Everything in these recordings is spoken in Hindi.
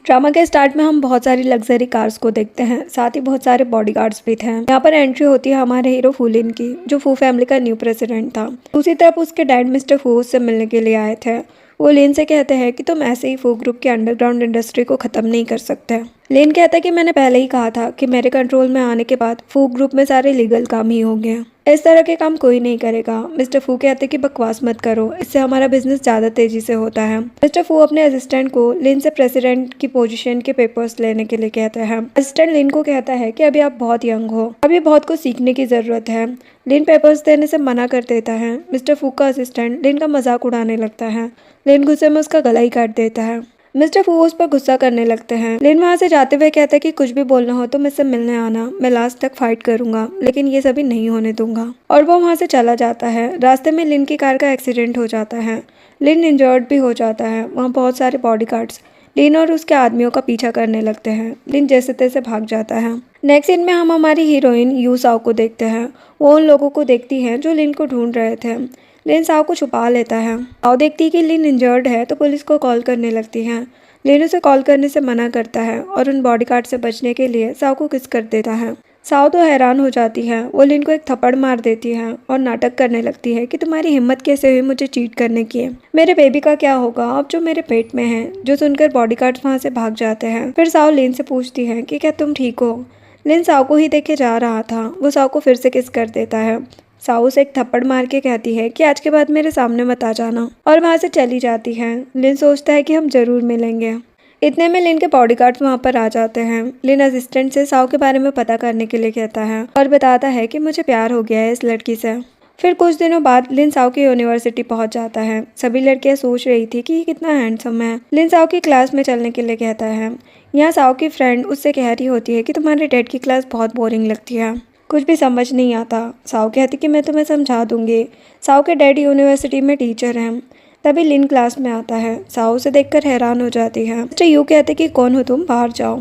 ड्रामा के स्टार्ट में हम बहुत सारी लग्जरी कार्स को देखते हैं, साथ ही बहुत सारे बॉडीगार्ड्स भी थे। यहाँ पर एंट्री होती है हमारे हीरो फूलिन की, जो फू फैमिली का न्यू प्रेसिडेंट था। दूसरी तरफ उसके डैड मिस्टर फू उससे मिलने के लिए आए थे। वो लिन से कहते हैं कि तुम ऐसे ही फू ग्रुप की अंडरग्राउंड इंडस्ट्री को खत्म नहीं कर सकते। लिन कहता है कि मैंने पहले ही कहा था कि मेरे कंट्रोल में आने के बाद फू ग्रुप में सारे लीगल काम ही होंगे, इस तरह के काम कोई नहीं करेगा। मिस्टर फू कहते कि बकवास मत करो, इससे हमारा बिजनेस ज्यादा तेजी से होता है। मिस्टर फू अपने असिस्टेंट को लिन से प्रेसिडेंट की पोजीशन के पेपर्स लेने के लिए कहते हैं। असिस्टेंट लिन को कहता है कि अभी आप बहुत यंग हो, अभी बहुत कुछ सीखने की जरूरत है। लिन पेपर्स देने से मना कर देता है। मिस्टर फू का असिस्टेंट लिन का मजाक उड़ाने लगता है। लिन गुस्से में उसका गला ही काट देता है। मिस्टर फू उस पर गुस्सा करने लगते हैं। लिन वहां से जाते हुए कहता है कि कुछ भी बोलना हो तो मुझसे मिलने आना, मैं लास्ट तक फाइट करूंगा, लेकिन ये सभी नहीं होने दूंगा। और वो वहां से चला जाता है। रास्ते में लिन की कार का एक्सीडेंट हो जाता है। लिन इंजर्ड भी हो जाता है। वहाँ बहुत सारे बॉडीगार्ड्स लिन और उसके आदमियों का पीछा करने लगते हैं। लिन जैसे तैसे भाग जाता है। नेक्स्ट सीन में हम हमारी हीरोइन यू साओ को देखते हैं। वो उन लोगों को देखती है जो लिन को ढूंढ रहे थे। लिन साओ को छुपा लेता है। साओ देखती है कि लिन इंजर्ड है तो पुलिस को कॉल करने लगती है। लिन उसे कॉल करने से मना करता है और उन बॉडीगार्ड से बचने के लिए साओ को किस कर देता है। साओ तो हैरान हो जाती है। वो लिन को एक थप्पड़ मार देती है और नाटक करने लगती है कि तुम्हारी हिम्मत कैसे हुई मुझे चीट करने की, मेरे बेबी का क्या होगा अब जो मेरे पेट में है। जो सुनकर बॉडीगार्ड्स वहाँ से भाग जाते हैं। फिर साओ लिन से पूछती है कि क्या तुम ठीक हो। लिन साओ को ही देखे जा रहा था। वो साओ को फिर से किस कर देता है। साओ से एक थप्पड़ मार के कहती है कि आज के बाद मेरे सामने मत आ जाना, और वहाँ से चली जाती है। लिन सोचता है कि हम जरूर मिलेंगे। इतने में लिन के बॉडीगार्ड्स वहाँ पर आ जाते हैं। लिन असिस्टेंट से साओ के बारे में पता करने के लिए कहता है और बताता है कि मुझे प्यार हो गया है इस लड़की से। फिर कुछ दिनों बाद लिन साओ की यूनिवर्सिटी पहुंच जाता है। सभी लड़कियां सोच रही थी कि ये कितना हैंडसम है। लिन साओ की क्लास में चलने के लिए कहता है। यहाँ साओ की फ्रेंड उससे कह रही होती है कि तुम्हारे डैड की क्लास बहुत बोरिंग लगती है, कुछ भी समझ नहीं आता। साओ कहती कि मैं तुम्हें समझा दूंगी। साओ के डैड यूनिवर्सिटी में टीचर हैं। तभी लिन क्लास में आता है। साओ उसे देखकर हैरान हो जाती है। मिस्टर यू कहते कि कौन हो तुम, बाहर जाओ।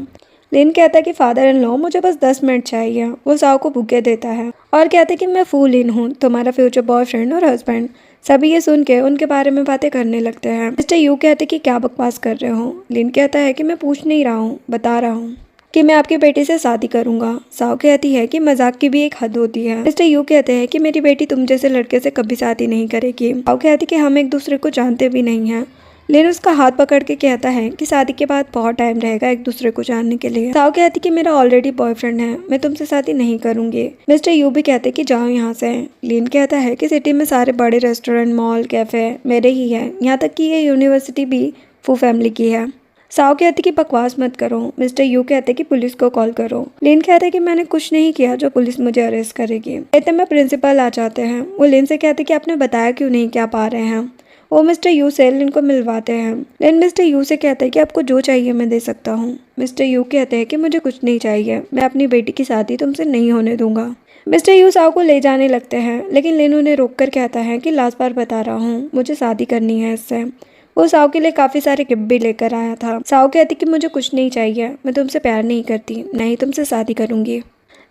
लिन कहता है कि फादर इन लॉ मुझे बस 10 मिनट चाहिए। वो साओ को बुके देता है और कहते हैं कि मैं फू लिन हूँ, तुम्हारा फ्यूचर बॉयफ्रेंड और हस्बैंड। सभी ये सुन के उनके बारे में बातें करने लगते हैं। मिस्टर यू कहते कि क्या बकवास कर रहे हो। लिन कहता है कि मैं पूछ नहीं रहा हूँ, बता रहा हूँ कि मैं आपकी बेटी से शादी करूंगा। साओ कहती है कि मजाक की भी एक हद होती है। मिस्टर यू कहते हैं कि मेरी बेटी तुम जैसे लड़के से कभी शादी नहीं करेगी। साओ कहती कि हम एक दूसरे को जानते भी नहीं हैं। लिन उसका हाथ पकड़ के कहता है कि शादी के बाद बहुत टाइम रहेगा एक दूसरे को जानने के लिए। साओ कहती कि मेरा ऑलरेडी बॉयफ्रेंड है, मैं तुमसे शादी नहीं करूंगी। मिस्टर यू भी कहते कि जाओ यहाँ से। लिन कहता है कि सिटी में सारे बड़े रेस्टोरेंट, मॉल, कैफे मेरे ही है, यहाँ तक कि ये यूनिवर्सिटी भी फू फैमिली की है। साओ कहती कि बकवास मत करो। मिस्टर यू कहते कि पुलिस को कॉल करो। लिन कहते कि मैंने कुछ नहीं किया जो पुलिस मुझे अरेस्ट करेगी। इतने में प्रिंसिपल आ जाते हैं। वो लिन से कहते कि आपने बताया क्यों नहीं क्या पा रहे हैं। वो मिस्टर यू से लिन को मिलवाते हैं। लिन मिस्टर यू से कहते हैं कि आपको जो चाहिए मैं दे सकता हूँ। मिस्टर यू कहते हैं कि मुझे कुछ नहीं चाहिए, मैं अपनी बेटी की शादी तुमसे नहीं होने दूंगा। मिस्टर यू साओ को ले जाने लगते हैं, लेकिन लिन उन्हें रोककर कहता है कि लास्ट बार बता रहा हूँ, मुझे शादी करनी है इससे। वो साओ के लिए काफी सारे गिफ्ट भी लेकर आया था। साओ कहती कि मुझे कुछ नहीं चाहिए, मैं तुमसे प्यार नहीं करती, नहीं तुमसे शादी करूंगी।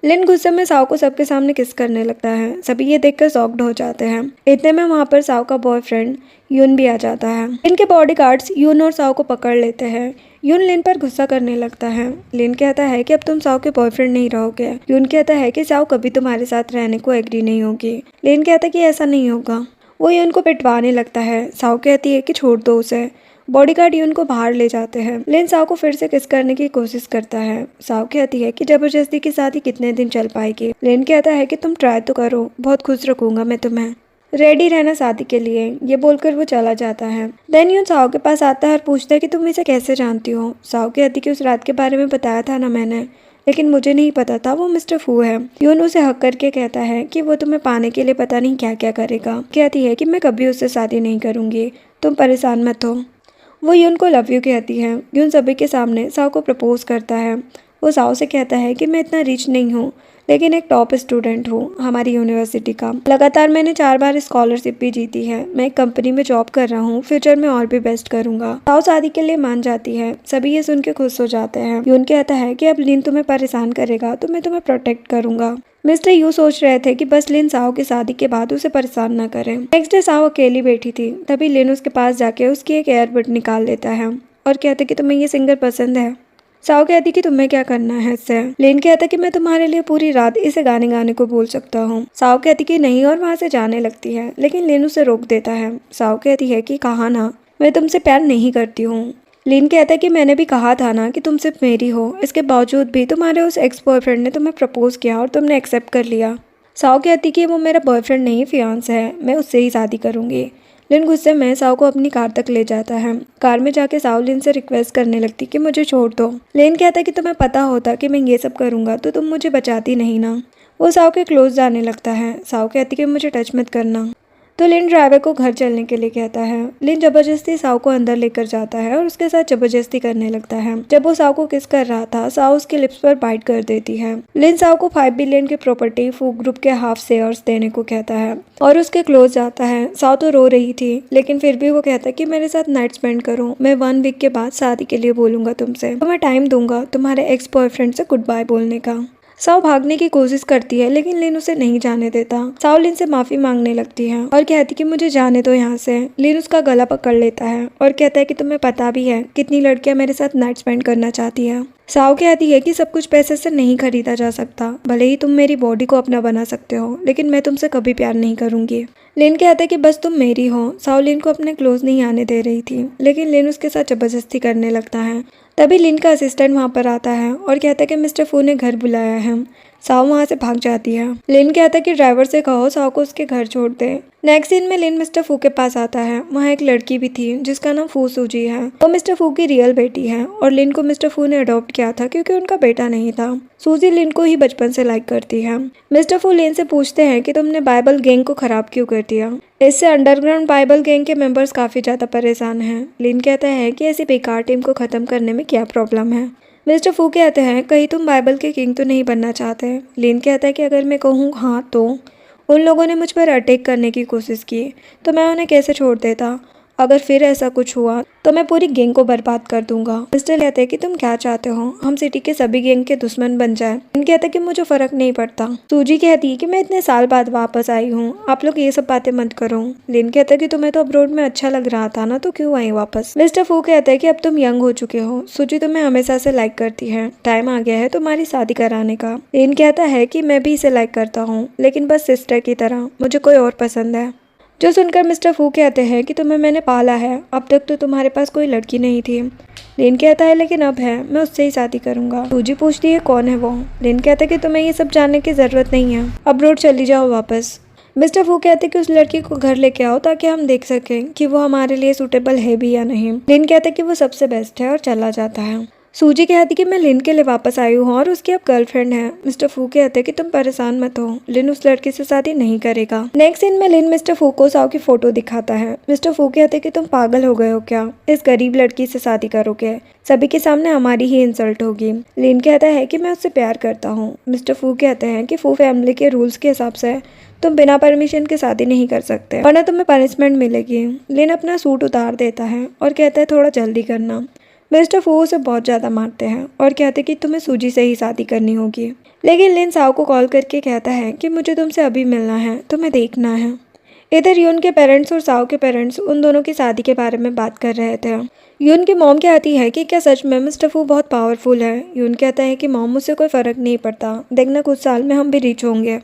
लिन गुस्से में साओ को सबके सामने किस करने लगता है। सभी ये देखकर शॉक्ड हो जाते हैं। इतने में वहाँ पर साओ का बॉयफ्रेंड यून भी आ जाता है। लिन के बॉडीगार्ड्स यून और साओ को पकड़ लेते हैं। यून लिन पर गुस्सा करने लगता है। लिन कहता है कि अब तुम साओ के बॉयफ्रेंड नहीं रहोगे। यून कहता है कि साओ कभी तुम्हारे साथ रहने को एग्री नहीं होगी। लिन कहता है कि ऐसा नहीं होगा। वो यून को पिटवाने लगता है। साओ कहती है कि छोड़ दो उसे। बॉडीगार्ड यून को बाहर ले जाते हैं। लिन साओ को फिर से किस करने की कोशिश करता है। साओ कहती है कि जबरदस्ती की शादी कितने दिन चल पाएगी। लिन कहता है कि तुम ट्राई तो करो, बहुत खुश रखूंगा मैं तुम्हें, रेडी रहना शादी के लिए। ये बोलकर वो चला जाता है। देन यून साओ के पास आता है और पूछता है कि तुम इसे कैसे जानती हो। साओ कहती कि उस रात के बारे में बताया था ना मैंने, लेकिन मुझे नहीं पता था वो मिस्टर फू है। यून उसे हक करके कहता है कि वो तुम्हें पाने के लिए पता नहीं क्या क्या करेगा। कहती है कि मैं कभी उससे शादी नहीं करूंगी, तुम परेशान मत हो। वो यून को लव यू कहती है। यून सभी के सामने साओ को प्रपोज करता है। वो साओ से कहता है कि मैं इतना रिच नहीं हूँ, लेकिन एक टॉप स्टूडेंट हूँ हमारी यूनिवर्सिटी का। लगातार मैंने 4 बार स्कॉलरशिप भी जीती है। मैं एक कंपनी में जॉब कर रहा हूँ, फ्यूचर में और भी बेस्ट करूंगा। साओ शादी के लिए मान जाती है। सभी ये सुन के खुश हो जाते हैं। यून कहता है कि अब लिन तुम्हें परेशान करेगा तो मैं तुम्हें प्रोटेक्ट करूंगा। मिस्टर यू सोच रहे थे कि बस लिन साओ की शादी के बाद उसे परेशान न करें। नेक्स्ट डे साओ अकेली बैठी थी। तभी लिन उसके पास जाके उसकी एक एयरबड निकाल लेता है और कहते कि तुम्हें ये सिंगर पसंद है। साओ कहती कि तुम्हें क्या करना है इससे। लिन कहता कि मैं तुम्हारे लिए पूरी रात इसे गाने गाने को बोल सकता हूँ। साओ कहती कि नहीं और वहाँ से जाने लगती है, लेकिन लिन उसे रोक देता है। साओ कहती है कि कहा ना, मैं तुमसे प्यार नहीं करती हूँ। लिन कहता है कि मैंने भी कहा था ना कि तुम सिर्फ मेरी हो, इसके बावजूद भी तुम्हारे उस एक्स बॉयफ्रेंड ने तुम्हें प्रपोज किया और तुमने एक्सेप्ट कर लिया। साओ कहती कि वो मेरा बॉयफ्रेंड नहीं, फियांस है, मैं उससे ही शादी करूंगी। लिन गुस्से में साओ को अपनी कार तक ले जाता है। कार में जाके साओ लिन से रिक्वेस्ट करने लगती कि मुझे छोड़ दो। लिन कहता कि तुम्हें पता होता कि मैं ये सब करूंगा तो तुम मुझे बचाती नहीं ना। वो साओ के क्लोज जाने लगता है। साओ कहती कि मुझे टच मत करना। तो लिन ड्राइवर को घर चलने के लिए कहता है। लिन जबरदस्ती साओ को अंदर लेकर जाता है और उसके साथ जबरदस्ती करने लगता है। जब वो साओ को किस कर रहा था, साओ उसके लिप्स पर बाइट कर देती है। लिन साओ को 5 बिलियन की प्रॉपर्टी फू ग्रुप के हाफ शेयर्स देने को कहता है और उसके क्लोज जाता है। साओ तो रो रही थी, लेकिन फिर भी वो कहता है कि मेरे साथ नाइट स्पेंड करो, मैं 1 वीक के बाद शादी के लिए बोलूंगा तुमसे, तो मैं टाइम दूंगा तुम्हारे एक्स बॉयफ्रेंड से गुड बाय बोलने का। साओ भागने की कोशिश करती है, लेकिन लिन उसे नहीं जाने देता। साओ लिन से माफी मांगने लगती है और कहती कि मुझे जाने दो यहाँ से। लिन उसका गला पकड़ लेता है और कहता है कि तुम्हें पता भी है कितनी लड़कियां मेरे साथ नाइट स्पेंड करना चाहती है। साओ कहती है कि सब कुछ पैसे से नहीं खरीदा जा सकता, भले ही तुम मेरी बॉडी को अपना बना सकते हो, लेकिन मैं तुमसे कभी प्यार नहीं करूंगी। लिन कहता है कि बस तुम मेरी हो। साओ लिन को अपने क्लोज नहीं आने दे रही थी, लेकिन लिन उसके साथ जबरदस्ती करने लगता है। तभी लिन का असिस्टेंट वहाँ पर आता है और कहता है कि मिस्टर फू ने घर बुलाया है। साओ वहाँ से भाग जाती है। लिन कहता है कि ड्राइवर से कहो साओ को उसके घर छोड़ दे। नेक्स्ट सीन में लिन मिस्टर फू के पास आता है। वहाँ एक लड़की भी थी जिसका नाम फू सूजी है। वो मिस्टर फू की रियल बेटी है और लिन को मिस्टर फू ने अडॉप्ट किया था क्योंकि उनका बेटा नहीं था। सूजी लिन को ही बचपन से लाइक करती है। मिस्टर फू लिन से पूछते हैं कि तुमने बाइबल गैंग को खराब क्यों कर दिया। इससे अंडरग्राउंड बाइबल गैंग के मेंबर्स काफी ज्यादा परेशान हैं। लिन कहता है कि ऐसी बेकार टीम को खत्म करने में क्या प्रॉब्लम है। मिस्टर फू कहते हैं कहीं तुम बाइबल के किंग तो नहीं बनना चाहते। लिन कहता है कि अगर मैं कहूँ हाँ तो उन लोगों ने मुझ पर अटैक करने की कोशिश की तो मैं उन्हें कैसे छोड़ देता। अगर फिर ऐसा कुछ हुआ तो मैं पूरी गैंग को बर्बाद कर दूंगा। मिस्टर कहते हैं कि तुम क्या चाहते हो, हम सिटी के सभी गैंग के दुश्मन बन जाए। लिन कहता है कि मुझे फर्क नहीं पड़ता। सूजी कहती है कि मैं इतने साल बाद वापस आई हूँ, आप लोग ये सब बातें मत करो। लिन कहता है कि तुम्हें तो अब्रोड में अच्छा लग रहा था ना, तो क्यों आई वापस। मिस्टर फू कहता है कि अब तुम यंग हो चुके हो, सूजी तुम्हें हमेशा से लाइक करती है, टाइम आ गया है तुम्हारी शादी कराने का। लिन कहता है कि मैं भी इसे लाइक करता हूँ, लेकिन बस सिस्टर की तरह, मुझे कोई और पसंद है। जो सुनकर मिस्टर फू कहते हैं कि तुम्हें मैंने पाला है, अब तक तो तुम्हारे पास कोई लड़की नहीं थी। लिन कहता है लेकिन अब है, मैं उससे ही शादी करूंगा। सूजी पूछती है कौन है वो। लिन कहता है कि तुम्हें ये सब जानने की जरूरत नहीं है, अब रोड चली जाओ वापस। मिस्टर फू कहते हैं कि उस लड़की को घर लेके आओ ताकि हम देख सकें कि वो हमारे लिए सूटेबल है भी या नहीं। लिन कहता है कि वो सबसे बेस्ट है और चला जाता है। सूजी कहती कि मैं लिन के लिए वापस आई हूँ और उसकी अब गर्लफ्रेंड है। मिस्टर फू कहते कि तुम परेशान मत हो, लिन उस लड़की से शादी नहीं करेगा। नेक्स्ट सीन में लिन मिस्टर फू को साओ की फोटो दिखाता है। मिस्टर फू कहते कि तुम पागल हो गए हो क्या, इस गरीब लड़की से शादी करोगे, सभी के सामने हमारी ही इंसल्ट होगी। लिन कहता है कि मैं उससे प्यार करता हूँ। मिस्टर फू कहते हैं कि फू फैमिली के रूल्स के हिसाब से तुम बिना परमिशन के शादी नहीं कर सकते, वरना तुम्हें पनिशमेंट मिलेगी। लिन अपना सूट उतार देता है और कहता है थोड़ा जल्दी करना। मिस्टर फू उसे बहुत ज़्यादा मारते हैं और कहते कि तुम्हें सूजी से ही शादी करनी होगी। लेकिन लिन साओ को कॉल करके कहता है कि मुझे तुमसे अभी मिलना है, तुम्हें देखना है। इधर यून के पेरेंट्स और साओ के पेरेंट्स उन दोनों की शादी के बारे में बात कर रहे थे। यून की मॉम कहती है कि क्या सच में मिस्टर फू बहुत पावरफुल है। यून कहता है कि मॉम मुझसे कोई फ़र्क नहीं पड़ता, देखना कुछ साल में हम भी रिच होंगे।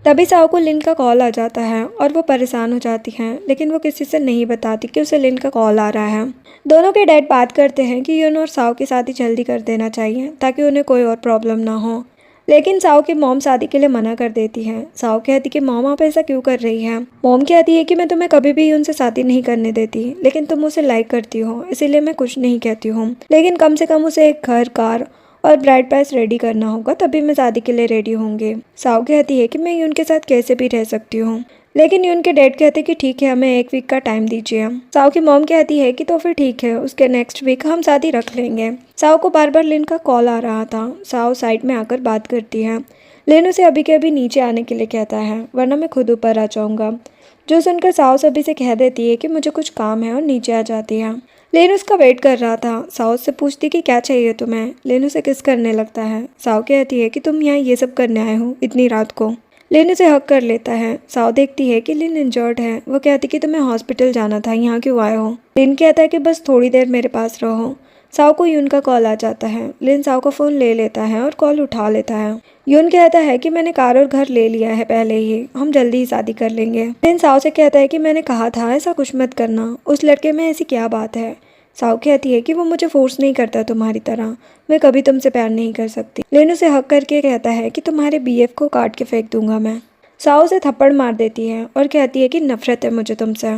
तभी साओ को लिन का कॉल आ जाता है और वो परेशान हो जाती हैं, लेकिन वो किसी से नहीं बताती कि उसे लिन का कॉल आ रहा है। दोनों के डैड बात करते हैं कि यून और साओ की शादी जल्दी कर देना चाहिए ताकि उन्हें कोई और प्रॉब्लम ना हो, लेकिन साओ की मॉम शादी के लिए मना कर देती है। साओ कहती कि मॉम आप ऐसा क्यों कर रही है। मॉम कहती है कि मैं तुम्हें कभी भी यून से शादी नहीं करने देती, लेकिन तुम उसे लाइक करती हो इसीलिए मैं कुछ नहीं कहती हूँ, लेकिन कम से कम उसे एक घर, कार और ब्राइड प्राइस रेडी करना होगा, तभी मैं शादी के लिए रेडी होंगे। साओ कहती है कि मैं यून के साथ कैसे भी रह सकती हूँ, लेकिन यून के डैड कहते कि ठीक है हमें 1 वीक का टाइम दीजिए। साओ की मॉम कहती है कि तो फिर ठीक है, उसके नेक्स्ट वीक हम शादी रख लेंगे। साओ को बार बार लिन का कॉल आ रहा था। साओ साइड में आकर बात करती है। लिन उसे अभी के अभी नीचे आने के लिए कहता है, वरना मैं खुद ऊपर आ जाऊँगा। जो सुनकर साओ सभी से कह देती है कि मुझे कुछ काम है और नीचे आ जाती है। लिन उसका वेट कर रहा था। साओ से पूछती कि क्या चाहिए तुम्हें। लिन उसे किस करने लगता है। साओ कहती है कि तुम यहाँ ये सब करने आए हो इतनी रात को। लिन उसे हक कर लेता है। साओ देखती है कि लिन इंजर्ड है। वो कहती कि तुम्हें हॉस्पिटल जाना था, यहाँ क्यों आए हो। लिन कहता है कि बस थोड़ी देर मेरे पास रहो। साओ को यून का कॉल आ जाता है। लिन साओ का फ़ोन ले लेता है और कॉल उठा लेता है। यून कहता है कि मैंने कार और घर ले लिया है पहले ही, हम जल्दी ही शादी कर लेंगे। लिन साओ से कहता है कि मैंने कहा था ऐसा कुछ मत करना, उस लड़के में ऐसी क्या बात है। साओ कहती है कि वो मुझे फोर्स नहीं करता तुम्हारी तरह, मैं कभी तुमसे प्यार नहीं कर सकती। लिन उसे हक करके कहता है कि तुम्हारे बीएफ को काट के फेंक दूंगा मैं। साओ उसे थप्पड़ मार देती है और कहती है कि नफरत है मुझे तुमसे।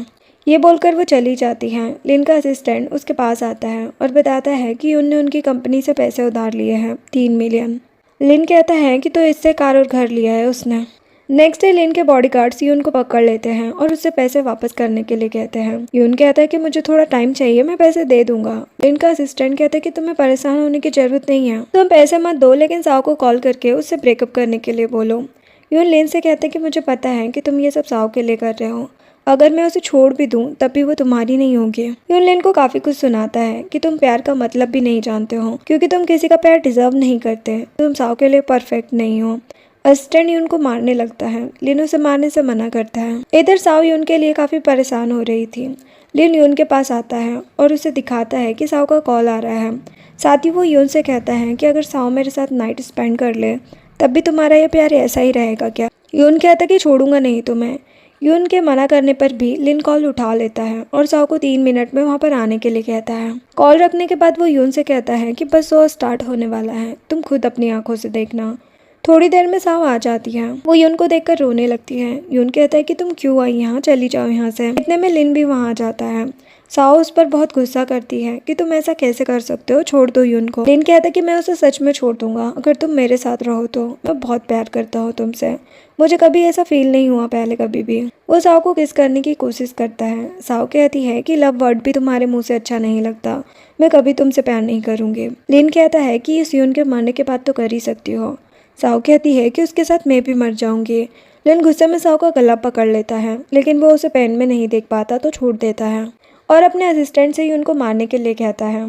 ये बोलकर वो चली जाती है। लिन का असिस्टेंट उसके पास आता है और बताता है कि उनने उनकी कंपनी से पैसे उधार लिए हैं 3 मिलियन। लिन कहता है कि तो इससे कार और घर लिया है उसने। नेक्स्ट डे लिन के बॉडीगार्ड्स यून को पकड़ लेते हैं और उससे पैसे वापस करने के लिए कहते हैं। यून कहता है कि मुझे थोड़ा टाइम चाहिए, मैं पैसे दे दूंगा। लिन का असिस्टेंट कहता है कि तुम्हें परेशान होने की जरूरत नहीं है, तुम पैसे मत दो, लेकिन साओ को कॉल करके उससे ब्रेकअप करने के लिए बोलो। यून लिन से कहता है कि मुझे पता है कि तुम ये सब साओ के लिए कर रहे हो, अगर मैं उसे छोड़ भी दूं तब भी वो तुम्हारी नहीं होगी। यून लिन को काफी कुछ सुनाता है कि तुम प्यार का मतलब भी नहीं जानते हो, क्योंकि तुम किसी का प्यार डिजर्व नहीं करते, तुम साओ के लिए परफेक्ट नहीं हो। असिस्टेंट यून को मारने लगता है। लिन उसे मारने से मना करता है। इधर साओ यून के लिए काफी परेशान हो रही थी। लिन यून के पास आता है और उसे दिखाता है कि साओ का कॉल आ रहा है। साथ ही वो यून से कहता है कि अगर साओ मेरे साथ नाइट स्पेंड कर ले तब भी तुम्हारा यह प्यार ऐसा ही रहेगा क्या। यून कहता है कि छोड़ूंगा नहीं तुम्हें। यून के मना करने पर भी लिन कॉल उठा लेता है और साओ को 3 मिनट में वहाँ पर आने के लिए कहता है। कॉल रखने के बाद वो यून से कहता है कि बस शो स्टार्ट होने वाला है, तुम खुद अपनी आंखों से देखना। थोड़ी देर में साओ आ जाती है। वो यून को देखकर रोने लगती है। यून कहता है कि तुम क्यों आई यहाँ, चली जाओ यहाँ से। इतने में लिन भी वहाँ आ जाता है। साओ उस पर बहुत गुस्सा करती है कि तुम ऐसा कैसे कर सकते हो, छोड़ दो यून को। लिन कहता है कि मैं उसे सच में छोड़ दूंगा अगर तुम मेरे साथ रहो तो, मैं बहुत प्यार करता हूँ तुमसे, मुझे कभी ऐसा फील नहीं हुआ पहले कभी भी। वो साओ को किस करने की कोशिश करता है। साओ कहती है कि लव वर्ड भी तुम्हारे मुंह से अच्छा नहीं लगता, मैं कभी तुमसे प्यार नहीं करूँगी। लिन कहता है कि इस यून के मरने के बाद तो कर ही सकती हो। साओ कहती है कि उसके साथ मैं भी मर जाऊंगी। लिन गुस्से में साओ का गला पकड़ लेता है, लेकिन वो उसे पेन में नहीं देख पाता तो छोड़ देता है और अपने असिस्टेंट से यून को मारने के लिए कहता है।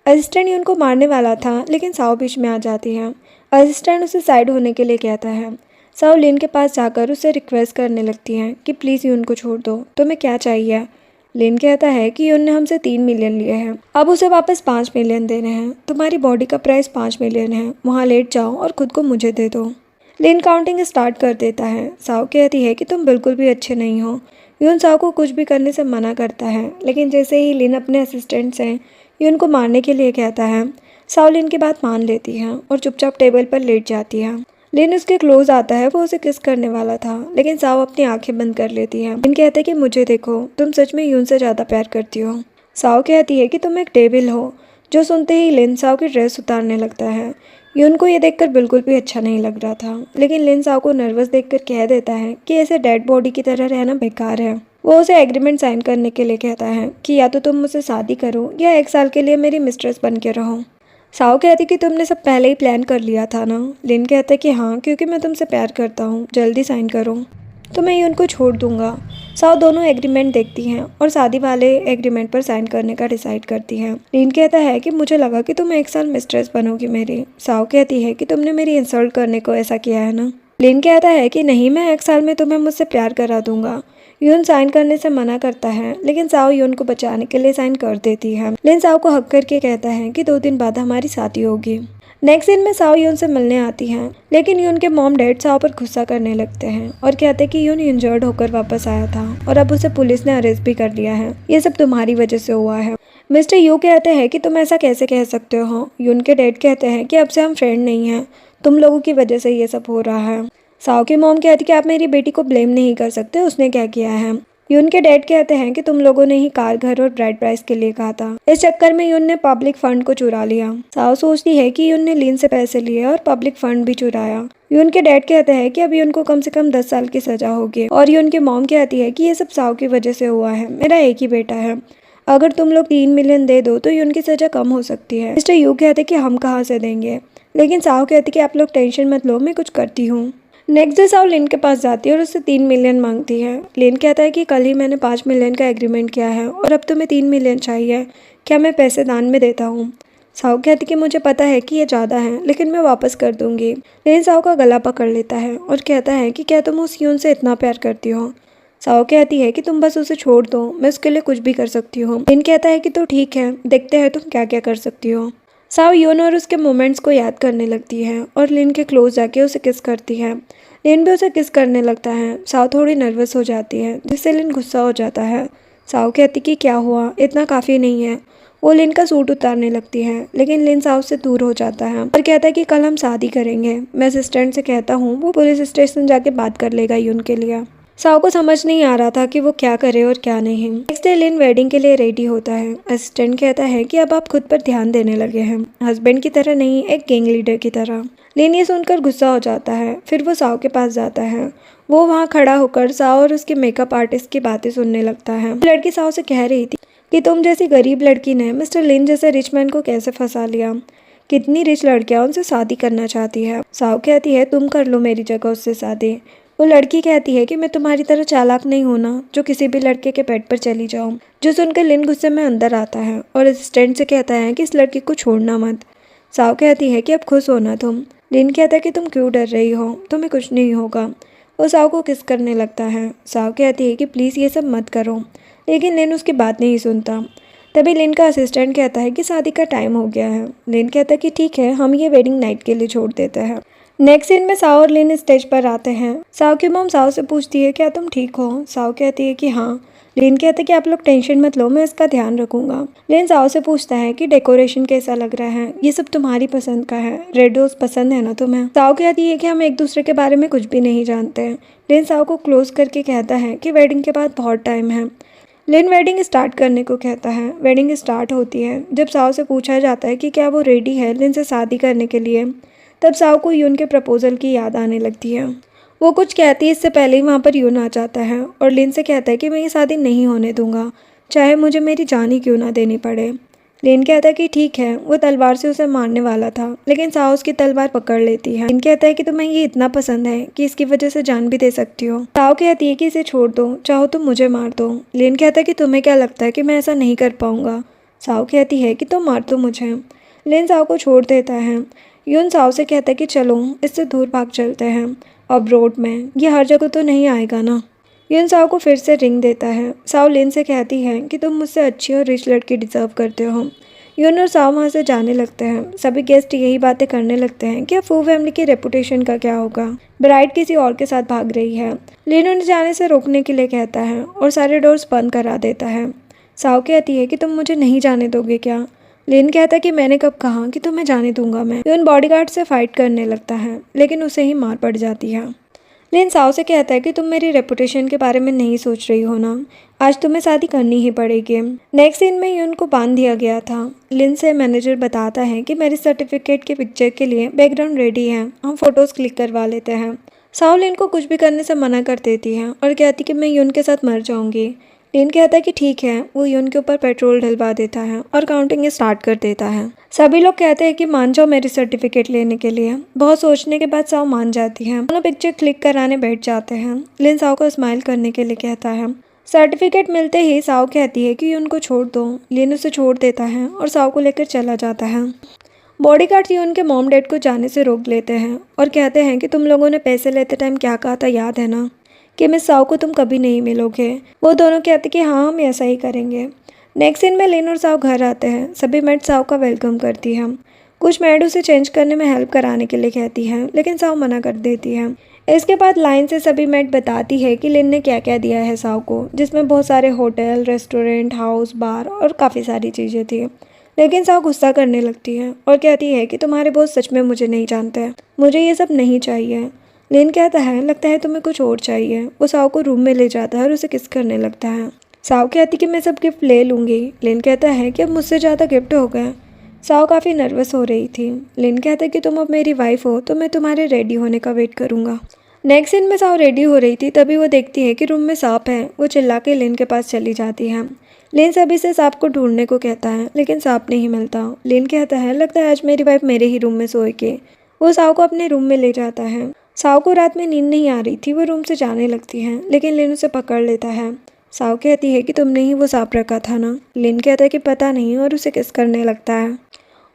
असिस्टेंट यून को मारने वाला था, लेकिन साओ बीच में आ जाती है। असिस्टेंट उसे साइड होने के लिए कहता है। साओ लिन के पास जाकर उससे रिक्वेस्ट करने लगती है कि प्लीज़ यून को छोड़ दो, तुम्हें क्या चाहिए। लिन कहता है कि यून ने हमसे 3 मिलियन लिए हैं, अब उसे वापस 5 मिलियन देने हैं। तुम्हारी बॉडी का प्राइस 5 मिलियन है, वहाँ लेट जाओ और खुद को मुझे दे दो। लिन काउंटिंग स्टार्ट कर देता है। साओ कहती है कि तुम बिल्कुल भी अच्छे नहीं हो। यून साओ को कुछ भी करने से मना करता है, लेकिन जैसे ही लिन अपने असिस्टेंट से यून को मारने के लिए कहता है, साओ लिन की बात मान लेती है और चुपचाप टेबल पर लेट जाती है। लिन उसके क्लोज आता है, वो उसे किस करने वाला था, लेकिन साओ अपनी आंखें बंद कर लेती है। लिन कहते हैं कि मुझे देखो, तुम सच में यून से ज़्यादा प्यार करती हो। साओ कहती है कि तुम एक डेविल हो। जो सुनते ही लिन साओ की ड्रेस उतारने लगता है। यून को ये देखकर बिल्कुल भी अच्छा नहीं लग रहा था, लेकिन लिन साओ को नर्वस देखकर कह देता है कि ऐसे डेड बॉडी की तरह रहना बेकार है। वो उसे एग्रीमेंट साइन करने के लिए कहता है कि या तो तुम मुझसे शादी करो या 1 साल के लिए मेरी मिस्ट्रेस बन के रहो। साओ कहती कि तुमने सब पहले ही प्लान कर लिया था ना। लिन कहता है कि हाँ, क्योंकि मैं तुमसे प्यार करता हूँ, जल्दी साइन करो तो मैं यून को छोड़ दूंगा। साओ दोनों एग्रीमेंट देखती हैं और शादी वाले एग्रीमेंट पर साइन करने का डिसाइड करती हैं। लिन कहता है कि मुझे लगा कि तुम 1 साल मिस्ट्रेस बनोगी मेरी। साओ कहती है कि तुमने मेरी इंसल्ट करने को ऐसा किया है ना। लिन कहता है कि नहीं, मैं 1 साल में तुम्हें मुझसे प्यार करा दूंगा। यून साइन करने से मना करता है, लेकिन साओ यून को बचाने के लिए साइन कर देती है। लिन साओ को हक करके कहता है कि 2 दिन बाद हमारी शादी होगी। नेक्स्ट दिन में साओ यून से मिलने आती हैं, लेकिन यून के मॉम डैड साओ पर गुस्सा करने लगते हैं और कहते हैं कि यून इंजर्ड होकर वापस आया था और अब उसे पुलिस ने अरेस्ट भी कर लिया है, ये सब तुम्हारी वजह से हुआ है। मिस्टर यू कहते हैं कि तुम ऐसा कैसे कह सकते हो। यून के डैड कहते हैं कि अब से हम फ्रेंड नहीं हैं, तुम लोगों की वजह से ये सब हो रहा है। साओ की मॉम कहती है कि आप मेरी बेटी को ब्लेम नहीं कर सकते, उसने क्या किया है। यून के डैड कहते हैं कि तुम लोगों ने ही कार, घर और ब्राइड प्राइस के लिए कहा था, इस चक्कर में यून ने पब्लिक फंड को चुरा लिया। साओ सोचती है कि यून ने लिन से पैसे लिए और पब्लिक फंड भी चुराया। यून के डैड कहते हैं कि अब यून को कम से कम 10 साल की सजा होगी और यून की मॉम कहती है कि ये सब साओ की वजह से हुआ है, मेरा एक ही बेटा है, अगर तुम लोग 3 मिलियन दे दो तो यून की सजा कम हो सकती है। मिस्टर यू कहते कि हम कहाँ से देंगे, लेकिन साओ कहती कि आप लोग टेंशन मत लो, मैं कुछ करती हूँ। नेक्स्ट डे साओ लिन के पास जाती है और उससे 3 मिलियन मांगती है। लिन कहता है कि कल ही मैंने 5 मिलियन का एग्रीमेंट किया है और अब तुम्हें 3 मिलियन चाहिए, क्या मैं पैसे दान में देता हूँ। साओ कहती कि मुझे पता है कि ये ज़्यादा है, लेकिन मैं वापस कर दूंगी। लिन साओ का गला पकड़ लेता है और कहता है कि क्या तुम उस यून से इतना प्यार करती हो। साओ कहती है कि तुम बस उसे छोड़ दो, मैं उसके लिए कुछ भी कर सकती हूँ। लिन कहता है कि तो ठीक है, देखते हैं तुम क्या क्या कर सकती हो। साओ यून और उसके मोमेंट्स को याद करने लगती है और लिन के क्लोज जाके उसे किस करती है। लिन भी उसे किस करने लगता है। साओ थोड़ी नर्वस हो जाती है, जिससे लिन गुस्सा हो जाता है। साओ कहती कि क्या हुआ, इतना काफ़ी नहीं है। वो लिन का सूट उतारने लगती है, लेकिन लिन साओ से दूर हो जाता है और कहता है कि कल हम शादी करेंगे। मैं असिस्टेंट से कहता हूँ वो पुलिस स्टेशन जाके बात कर लेगा यून के लिए। साओ को समझ नहीं आ रहा था कि वो क्या करे और क्या नहीं। नेक्स्ट डे लिन वेडिंग के लिए रेडी होता है। असिस्टेंट कहता है कि अब आप खुद पर ध्यान देने लगे हैं, हस्बैंड की तरह नहीं, एक गैंग लीडर की तरह। लिन ये सुनकर गुस्सा हो जाता है। फिर वो साओ के पास जाता है। वो वहाँ खड़ा होकर साओ और उसके मेकअप आर्टिस्ट की बातें सुनने लगता है। लड़की साओ से कह रही थी कि तुम जैसी गरीब लड़की ने मिस्टर लिन जैसे रिच मैन को कैसे फंसा लिया। कितनी रिच लड़कियां उनसे शादी करना चाहती है। साओ कहती है तुम कर लो मेरी जगह उससे शादी। वो लड़की कहती है कि मैं तुम्हारी तरह चालाक नहीं होना जो किसी भी लड़के के पेट पर चली जाऊं। जो सुनकर लिन गुस्से में अंदर आता है और असिस्टेंट से कहता है कि इस लड़की को छोड़ना मत। साओ कहती है कि अब खुश होना तुम। लिन कहता है कि तुम क्यों डर रही हो, तुम्हें कुछ नहीं होगा। वो साओ को किस करने लगता है। साओ कहती है कि प्लीज़ ये सब मत करो, लेकिन लिन उसकी बात नहीं सुनता। तभी लिन का असिस्टेंट कहता है कि शादी का टाइम हो गया है। लिन कहता है कि ठीक है, हम ये वेडिंग नाइट के लिए छोड़ देते हैं। नेक्स्ट सीन में साओ और लिन स्टेज पर आते हैं। साओ की मॉम साओ से पूछती है क्या तुम ठीक हो। साओ कहती है कि हाँ। लिन कहते है कि आप लोग टेंशन मत लो, मैं इसका ध्यान रखूंगा। लिन साओ से पूछता है कि डेकोरेशन कैसा लग रहा है, ये सब तुम्हारी पसंद का है, रेड रोज पसंद है ना तुम्हें। साओ कहती है कि हम एक दूसरे के बारे में कुछ भी नहीं जानते। लिन साओ को क्लोज करके कहता है कि वेडिंग के बाद बहुत टाइम है। लिन वेडिंग स्टार्ट करने को कहता है। वेडिंग स्टार्ट होती है। जब साओ से पूछा जाता है कि क्या वो रेडी है लिन से शादी करने के लिए, तब साओ को यून के प्रपोजल की याद आने लगती है। वो कुछ कहती है इससे पहले ही वहाँ पर यून आ जाता है और लिन से कहता है कि मैं ये शादी नहीं होने दूंगा, चाहे मुझे मेरी जान ही क्यों ना देनी पड़े। लिन कहता है कि ठीक है। वो तलवार से उसे मारने वाला था, लेकिन साओ उसकी तलवार पकड़ लेती है। लिन कहता है कि तुम्हें ये इतना पसंद है कि इसकी वजह से जान भी दे सकती हो। साओ कहती है कि इसे छोड़ दो, चाहो तो मुझे मार दो। लिन कहता है कि तुम्हें क्या लगता है कि मैं ऐसा नहीं कर पाऊंगा। साओ कहती है कि तुम मार दो मुझे। लिन साओ को छोड़ देता है। यून साओ से कहता है कि चलो इससे दूर भाग चलते हैं, अब रोड में, ये हर जगह तो नहीं आएगा ना। यून साओ को फिर से रिंग देता है। साओ लिन से कहती है कि तुम मुझसे अच्छी और रिच लड़की डिजर्व करते हो। यून और साओ वहाँ से जाने लगते हैं। सभी गेस्ट यही बातें करने लगते हैं कि अब फू फैमिली की रेपुटेशन का क्या होगा। ब्राइड किसी और के साथ भाग रही है। लिन उन्हें जाने से रोकने के लिए कहता है और सारे डोर्स बंद करा देता है। साओ कहती है कि तुम मुझे नहीं जाने दोगे क्या। लिन कहता है कि मैंने कब कहा कि तुम्हें जाने दूंगा मैं। यून बॉडीगार्ड से फाइट करने लगता है, लेकिन उसे ही मार पड़ जाती है। लिन साओ से कहता है कि तुम मेरी रेपुटेशन के बारे में नहीं सोच रही हो ना, आज तुम्हें शादी करनी ही पड़ेगी। नेक्स्ट सीन में यून को बांध दिया गया था। लिन से मैनेजर बताता है कि मैरिज सर्टिफिकेट के पिक्चर के लिए बैकग्राउंड रेडी है, हम फोटोज क्लिक करवा लेते हैं। साओ लिन को कुछ भी करने से मना कर देती है और कहती कि मैं यून के साथ मर जाऊंगी। लिन कहता है कि ठीक है। वो यून के ऊपर पेट्रोल डलवा देता है और काउंटिंग स्टार्ट कर देता है। सभी लोग कहते हैं कि मान जाओ मेरी सर्टिफिकेट लेने के लिए। बहुत सोचने के बाद साओ मान जाती है। दोनों पिक्चर क्लिक कराने बैठ जाते हैं। लिन साओ को स्माइल करने के लिए कहता है। सर्टिफिकेट मिलते ही साओ कहती है कि यून को छोड़ दो। लिन उसे छोड़ देता है और साओ को लेकर चला जाता है। बॉडीगार्ड यून के मॉम डैड को जाने से रोक लेते हैं और कहते हैं कि तुम लोगों ने पैसे लेते टाइम क्या कहा था याद है ना, कि मिस साओ को तुम कभी नहीं मिलोगे। वो दोनों कहते कि हाँ हम ऐसा ही करेंगे। नेक्स्ट सीन में लिन और साओ घर आते हैं। सभी मेड साओ का वेलकम करती हैं। कुछ मेड उसे चेंज करने में हेल्प कराने के लिए कहती हैं, लेकिन साओ मना कर देती है। इसके बाद लाइन से सभी मेड बताती है कि लिन ने क्या क्या दिया है साओ को, जिसमें बहुत सारे होटल, रेस्टोरेंट, हाउस, बार और काफ़ी सारी चीज़ें थी। लेकिन साओ गुस्सा करने लगती है और कहती है कि तुम्हारे बॉस सच में मुझे नहीं जानते, मुझे ये सब नहीं चाहिए। लिन कहता है लगता है तुम्हें कुछ और चाहिए। वो साओ को रूम में ले जाता है और उसे किस करने लगता है। साओ कहती कि मैं सब गिफ्ट ले लूँगी। लिन कहता है कि अब मुझसे ज़्यादा गिफ्ट हो गए। साओ काफ़ी नर्वस हो रही थी। लिन कहता है कि तुम अब मेरी वाइफ हो तो मैं तुम्हारे रेडी होने का वेट करूँगा। नेक्स्ट सीन में साओ रेडी हो रही थी, तभी वो देखती है कि रूम में सांप है। वो चिल्ला के लिन के पास चली जाती है। लिन सभी से सांप को ढूंढने को कहता है, लेकिन सांप नहीं मिलता। लिन कहता है लगता है आज मेरी वाइफ मेरे ही रूम में सोएगी। वो साओ को अपने रूम में ले जाता है। साओ को रात में नींद नहीं आ रही थी। वो रूम से जाने लगती है, लेकिन लिन उसे पकड़ लेता है। साओ कहती है कि तुमने ही वो सांप रखा था ना। लिन कहता है कि पता नहीं और उसे किस करने लगता है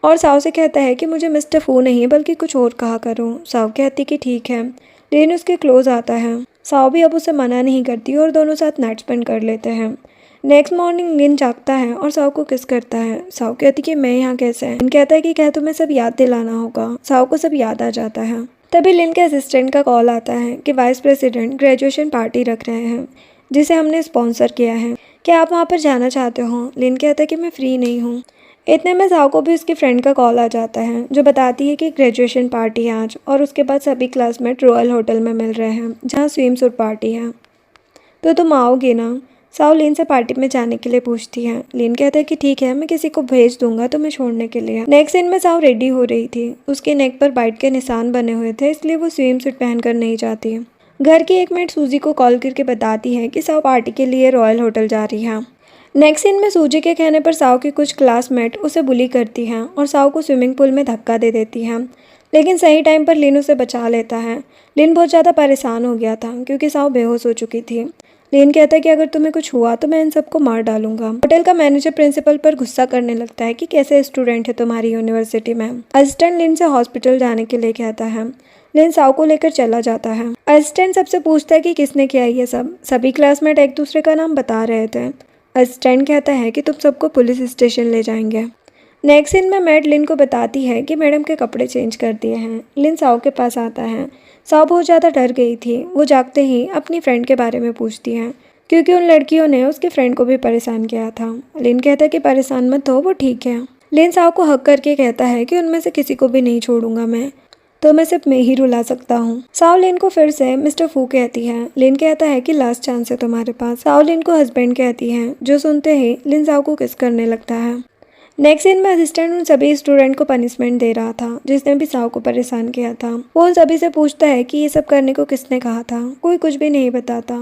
और साओ से कहता है कि मुझे मिस्टर फू नहीं बल्कि कुछ और कहा करो। साओ कहती कि ठीक है। लिन उसके क्लोज आता है। साओ भी अब उसे मना नहीं करती और दोनों साथ नाइट स्पेंड कर लेते हैं। नेक्स्ट मॉर्निंग लिन जागता है और साओ को किस करता है। साओ कहती कि मैं यहाँ कैसे है। लिन कहता है कि क्या तुम्हें सब याद दिलाना होगा। साओ को सब याद आ जाता है। तभी लिन के असिस्टेंट का कॉल आता है कि वाइस प्रेसिडेंट ग्रेजुएशन पार्टी रख रहे हैं जिसे हमने स्पॉन्सर किया है, क्या आप वहाँ पर जाना चाहते हो। लिन कहता है कि मैं फ्री नहीं हूँ। इतने में साओ को भी उसकी फ्रेंड का कॉल आ जाता है जो बताती है कि ग्रेजुएशन पार्टी है आज और उसके बाद सभी क्लासमेट रॉयल होटल में मिल रहे हैं जहाँ स्विम सूट पार्टी है, तो तुम आओगे ना। साओ लिन से पार्टी में जाने के लिए पूछती है। लिन कहता है कि ठीक है, मैं किसी को भेज दूंगा तुम्हें छोड़ने के लिए। नेक्स्ट सीन में साओ रेडी हो रही थी। उसके नेक पर बाइट के निशान बने हुए थे इसलिए वो स्विम सूट पहनकर नहीं जाती। घर की एक मेट सूजी को कॉल करके बताती है कि साओ पार्टी के लिए रॉयल होटल जा रही है। नेक्स्ट सीन में सूजी के कहने पर साओ की कुछ क्लासमेट उसे बुली करती हैं और साओ को स्विमिंग पूल में धक्का दे देती हैं, लेकिन सही टाइम पर लिन उसे बचा लेता है। लिन बहुत ज़्यादा परेशान हो गया था क्योंकि साओ बेहोश हो चुकी थी। लिन कहता है कि अगर तुम्हें कुछ हुआ तो मैं इन सबको मार डालूंगा। होटल का मैनेजर प्रिंसिपल पर गुस्सा करने लगता है कि कैसे स्टूडेंट है तुम्हारी यूनिवर्सिटी में। असिस्टेंट लिन से हॉस्पिटल जाने के लिए कहता है। लिन साओ को लेकर चला जाता है। असिस्टेंट सबसे पूछता है कि किसने किया ये सब। सभी क्लासमेट एक दूसरे का नाम बता रहे थे। असिस्टेंट कहता है कि तुम सबको पुलिस स्टेशन ले जाएंगे। नेक्स्ट सीन में मैड लिन को बताती है कि मैडम के कपड़े चेंज कर दिए हैं। लिन साओ के पास आता है। साओ बहुत ज़्यादा डर गई थी। वो जागते ही अपनी फ्रेंड के बारे में पूछती है क्योंकि उन लड़कियों ने उसके फ्रेंड को भी परेशान किया था। लिन कहता है कि परेशान मत हो, वो ठीक है। लिन साओ को हक करके कहता है कि उनमें से किसी को भी नहीं छोड़ूंगा मैं, तो मैं सिर्फ मैं ही रुला सकता हूँ। साओ लिन को फिर से मिस्टर फू कहती है। लिन कहता है कि लास्ट चांस है तुम्हारे पास। साओ लिन को हस्बैंड कहती है जो सुनते ही लिन साओ को किस करने लगता है। नेक्स्ट सीन में असिस्टेंट उन सभी स्टूडेंट को पनिशमेंट दे रहा था जिसने भी साओ को परेशान किया था। वो उन सभी से पूछता है कि ये सब करने को किसने कहा था। कोई कुछ भी नहीं बताता।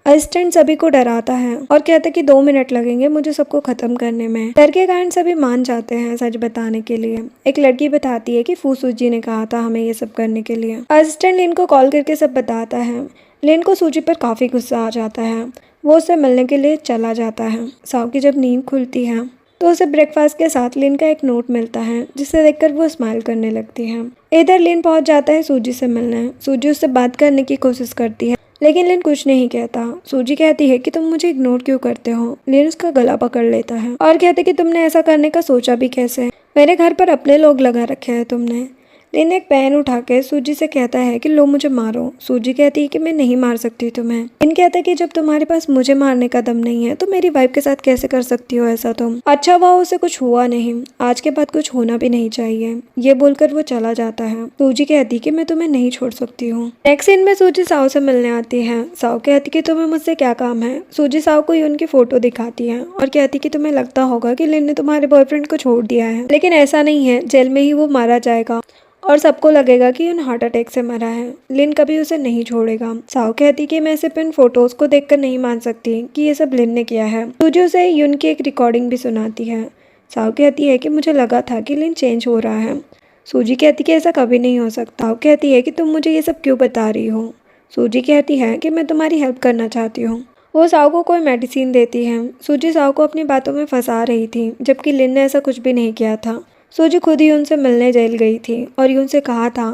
असिस्टेंट सभी को डराता है और कहता है कि 2 मिनट लगेंगे मुझे सबको खत्म करने में। डर के कारण सभी मान जाते हैं सच बताने के लिए। एक लड़की बताती है कि फूसूजी ने कहा था हमें ये सब करने के लिए। असिस्टेंट लिन को कॉल करके सब बताता है। लिन को सूजी पर काफ़ी गुस्सा आ जाता है। वो उससे मिलने के लिए चला जाता है। साओ की जब नींद खुलती है तो उसे ब्रेकफास्ट के साथ लिन का एक नोट मिलता है जिसे देखकर वो स्माइल करने लगती है। इधर लिन पहुंच जाता है सूजी से मिलने। सूजी उससे बात करने की कोशिश करती है लेकिन लिन कुछ नहीं कहता। सूजी कहती है कि तुम मुझे इग्नोर क्यों करते हो। लिन उसका गला पकड़ लेता है और कहते कि तुमने ऐसा करने का सोचा भी कैसे, मेरे घर पर अपने लोग लगा रखे हैं तुमने। लिन एक पेन उठा के सूजी से कहता है कि लो मुझे मारो। सूजी कहती है कि मैं नहीं मार सकती तुम्हें। लिन कहता है कि जब तुम्हारे पास मुझे मारने का दम नहीं है तो मेरी वाइफ के साथ कैसे कर सकती हो ऐसा तुम। अच्छा हुआ उसे कुछ हुआ नहीं, आज के बाद कुछ होना भी नहीं चाहिए। ये बोलकर वो चला जाता है। सूजी कहती कि मैं तुम्हें नहीं छोड़ सकती हूँ। नेक्स्ट सीन में सूजी साओ से मिलने आती है। साओ कहती कि तुम्हें मुझसे क्या काम है। सूजी साओ को उनकी फोटो दिखाती है और कहती कि तुम्हें लगता होगा कि लिन ने तुम्हारे बॉयफ्रेंड को छोड़ दिया है, लेकिन ऐसा नहीं है। जेल में ही वो मारा जाएगा और सबको लगेगा कि उन हार्ट अटैक से मरा है। लिन कभी उसे नहीं छोड़ेगा। साओ कहती कि मैं सिर्फ इन फोटोज को देखकर नहीं मान सकती कि ये सब लिन ने किया है। सूजी उसे यून की एक रिकॉर्डिंग भी सुनाती है। साओ कहती है कि मुझे लगा था कि लिन चेंज हो रहा है। सूजी कहती कि ऐसा कभी नहीं हो सकता। साओ कहती है कि तुम मुझे ये सब क्यों बता रही हो। सूजी कहती है कि मैं तुम्हारी हेल्प करना चाहती हूँ। वो साओ को कोई मेडिसिन देती है। सूजी साओ को अपनी बातों में फंसा रही थी जबकि लिन ने ऐसा कुछ भी नहीं किया था। सूजी खुद ही उनसे मिलने जेल गई थी और यून से कहा था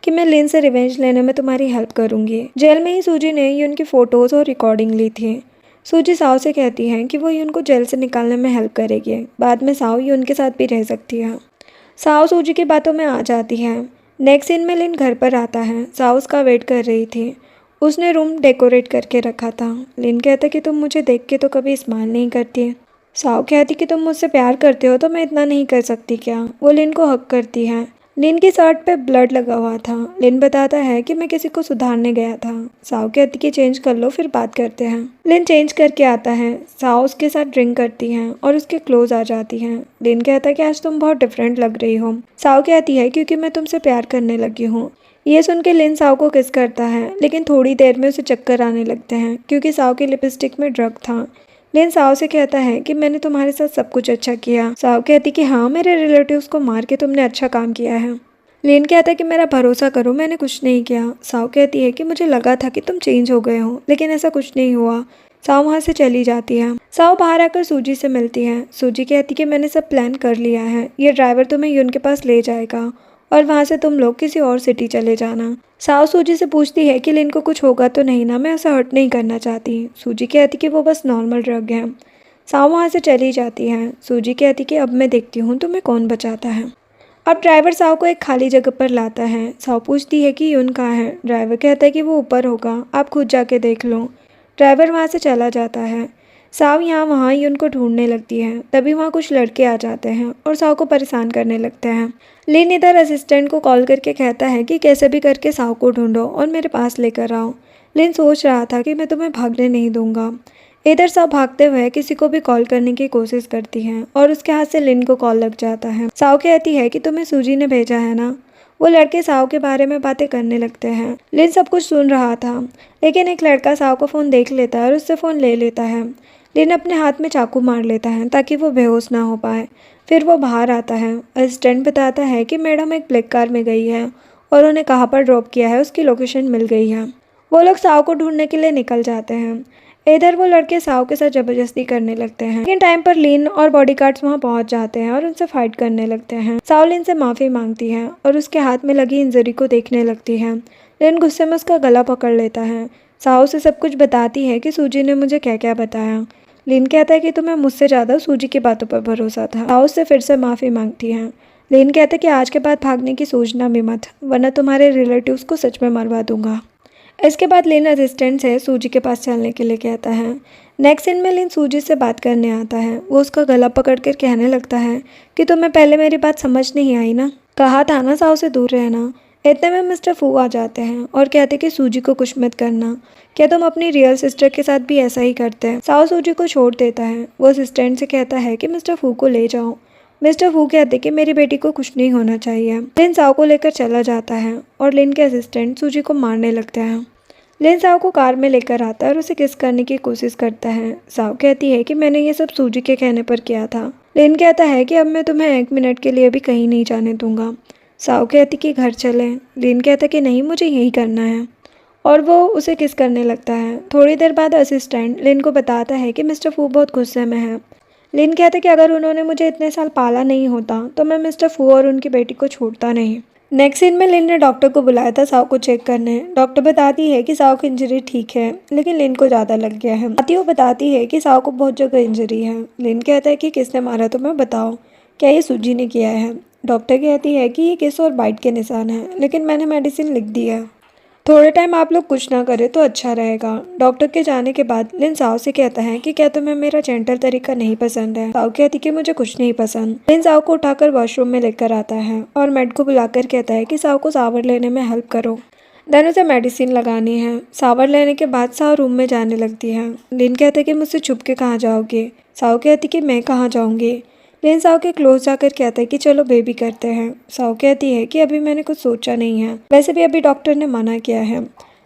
कि मैं लिन से रिवेंज लेने में तुम्हारी हेल्प करूंगी। जेल में ही सूजी ने यून की फ़ोटोज़ और रिकॉर्डिंग ली थी। सूजी साओ से कहती है कि वो यून को जेल से निकालने में हेल्प करेगी। बाद में साओ यून के साथ भी रह सकती है। साओ सूजी की बातों में आ जाती है। नेक्स्ट सीन में लिन घर पर आता है। साओ उसका वेट कर रही थी। उसने रूम डेकोरेट करके रखा था। लिन कहता कि तुम मुझे देख के तो कभी स्माइल नहीं करती। साओ कहती कि तुम मुझसे प्यार करते हो तो मैं इतना नहीं कर सकती क्या। वो लिन को हक करती है। लिन की शर्ट पे ब्लड लगा हुआ था। लिन बताता है कि मैं किसी को सुधारने गया था। साओ कहती कि चेंज कर लो फिर बात करते हैं। लिन चेंज करके आता है। साओ उसके साथ ड्रिंक करती हैं और उसके क्लोज आ जाती हैं। लिन कहता है कि आज तुम बहुत डिफरेंट लग रही हो। साओ कहती है क्योंकि मैं तुमसे प्यार करने लगी हूँ। ये सुन के लिन साओ को किस करता है लेकिन थोड़ी देर में उसे चक्कर आने लगते हैं क्योंकि साओ की लिपस्टिक में ड्रग था। लिन साओ से कहता है कि मैंने तुम्हारे साथ सब कुछ अच्छा किया। साओ कहती कि हाँ, मेरे रिलेटिव्स को मार के तुमने अच्छा काम किया है। लिन कहता है कि मेरा भरोसा करो, मैंने कुछ नहीं किया। साओ कहती है कि मुझे लगा था कि तुम चेंज हो गए हो लेकिन ऐसा कुछ नहीं हुआ। साओ वहाँ से चली जाती है। साओ बाहर आकर सूजी से मिलती है। सूजी कहती कि मैंने सब प्लान कर लिया है। ये ड्राइवर तुम्हें यून के पास ले जाएगा और वहाँ से तुम लोग किसी और सिटी चले जाना। साओ सूजी से पूछती है कि लिन को कुछ होगा तो नहीं ना, मैं ऐसा हर्ट नहीं करना चाहती। सूजी कहती कि वो बस नॉर्मल ड्रग है। साओ वहाँ से चली जाती है। सूजी कहती कि अब मैं देखती हूँ तुम्हें कौन बचाता है। अब ड्राइवर साओ को एक खाली जगह पर लाता है। साओ पूछती है कि यून कहाँ है। ड्राइवर कहता है कि वो ऊपर होगा, आप खुद जाके देख लो। ड्राइवर वहाँ से चला जाता है। साओ यहाँ वहाँ यून को ढूंढने लगती है। तभी वहाँ कुछ लड़के आ जाते हैं और साओ को परेशान करने लगते हैं। लिन इधर असिस्टेंट को कॉल करके कहता है कि कैसे भी करके साओ को ढूंढो और मेरे पास लेकर आओ। लिन सोच रहा था कि मैं तुम्हें भागने नहीं दूंगा। इधर साओ भागते हुए किसी को भी कॉल करने की कोशिश करती है और उसके हाथ से लिन को कॉल लग जाता है। साओ कहती है कि तुम्हें सूजी ने भेजा है ना। वो लड़के साओ के बारे में बातें करने लगते हैं। लिन सब कुछ सुन रहा था, लेकिन एक लड़का साओ का फ़ोन देख लेता है और उससे फ़ोन ले लेता है। लिन अपने हाथ में चाकू मार लेता है ताकि वो बेहोश ना हो पाए। फिर वो बाहर आता है। असिस्टेंट बताता है कि मैडम एक ब्लैक कार में गई है और उन्हें कहाँ पर ड्रॉप किया है उसकी लोकेशन मिल गई है। वो लोग साओ को ढूंढने के लिए निकल जाते हैं। इधर वो लड़के साओ के साथ ज़बरदस्ती करने लगते हैं, लेकिन टाइम पर लिन और बॉडीगार्ड्स वहाँ पहुँच जाते हैं और उनसे फाइट करने लगते हैं। साओ लिन से माफ़ी मांगती है और उसके हाथ में लगी इंजरी को देखने लगती है। लिन गुस्से में उसका गला पकड़ लेता है। साओ से सब कुछ बताती है कि सूजी ने मुझे क्या क्या बताया। लिन कहता है कि तुम्हें मुझसे ज़्यादा सूजी की बातों पर भरोसा था। साओ से फिर से माफ़ी मांगती है। लिन कहता है कि आज के बाद भागने की सोचना भी मत, वरना तुम्हारे रिलेटिव्स को सच में मरवा दूंगा। इसके बाद लिन असिस्टेंट से सूजी के पास चलने के लिए कहता है। नेक्स्ट सीन में लिन सूजी से बात करने आता है। वो उसका गला पकड़ कर कहने लगता है कि तुम्हें पहले मेरी बात समझ नहीं आई ना, कहा था ना साओ से दूर रहना। इतने में मिस्टर फू आ जाते हैं और कहते कि सूजी को कुछ मत करना, क्या तुम अपनी रियल सिस्टर के साथ भी ऐसा ही करते हैं। साओ सूजी को छोड़ देता है। वो असिस्टेंट से कहता है कि मिस्टर फू को ले जाओ। मिस्टर फू कहते कि मेरी बेटी को कुछ नहीं होना चाहिए। लिन साओ को लेकर चला जाता है और लिन के असिस्टेंट सूजी को मारने लगते हैं। लिन साओ को कार में लेकर आता है और उसे किस करने की कोशिश करता है। साओ कहती है कि मैंने ये सब सूजी के कहने पर किया था। लिन कहता है कि अब मैं तुम्हें 1 मिनट के लिए भी कहीं नहीं जाने दूंगा। साओ कहती कि घर चलें। लिन कहता कि नहीं, मुझे यही करना है और वो उसे किस करने लगता है। थोड़ी देर बाद असिस्टेंट लिन को बताता है कि मिस्टर फू बहुत गुस्से में है। लिन कहता कि अगर उन्होंने मुझे इतने साल पाला नहीं होता तो मैं मिस्टर फू और उनकी बेटी को छोड़ता नहीं। नेक्स्ट सीन में लिन ने डॉक्टर को बुलाया था साओ को चेक करने। डॉक्टर बताती है कि साओ की इंजरी ठीक है, लेकिन लिन को ज़्यादा लग गया है। वो बताती है कि साओ को बहुत जगह इंजरी है। लिन कहता है कि किसने मारा तुम्हें बताओ, क्या ये सूजी ने किया है। डॉक्टर कहती है कि ये किस और बाइट के निशान हैं, लेकिन मैंने मेडिसिन लिख दी है। थोड़े टाइम आप लोग कुछ ना करें तो अच्छा रहेगा। डॉक्टर के जाने के बाद लिन साओ से कहता है कि क्या तुम्हें मेरा जेंटल तरीका नहीं पसंद है। साओ कहती कि मुझे कुछ नहीं पसंद। लिन साओ को उठाकर वॉशरूम में लेकर आता है और मेड को बुलाकर कहता है कि साओ को शावर लेने में हेल्प करो, देन उसे मेडिसिन लगानी है। शावर लेने के बाद साओ रूम में जाने लगती है। लिन कहते कि मुझसे छुप के कहाँ जाओगे। साओ कहती कि मैं कहाँ जाऊँगी। लिन साओ के क्लोज जाकर कहता है कि चलो बेबी करते हैं। साओ कहती है कि अभी मैंने कुछ सोचा नहीं है, वैसे भी अभी डॉक्टर ने मना किया है।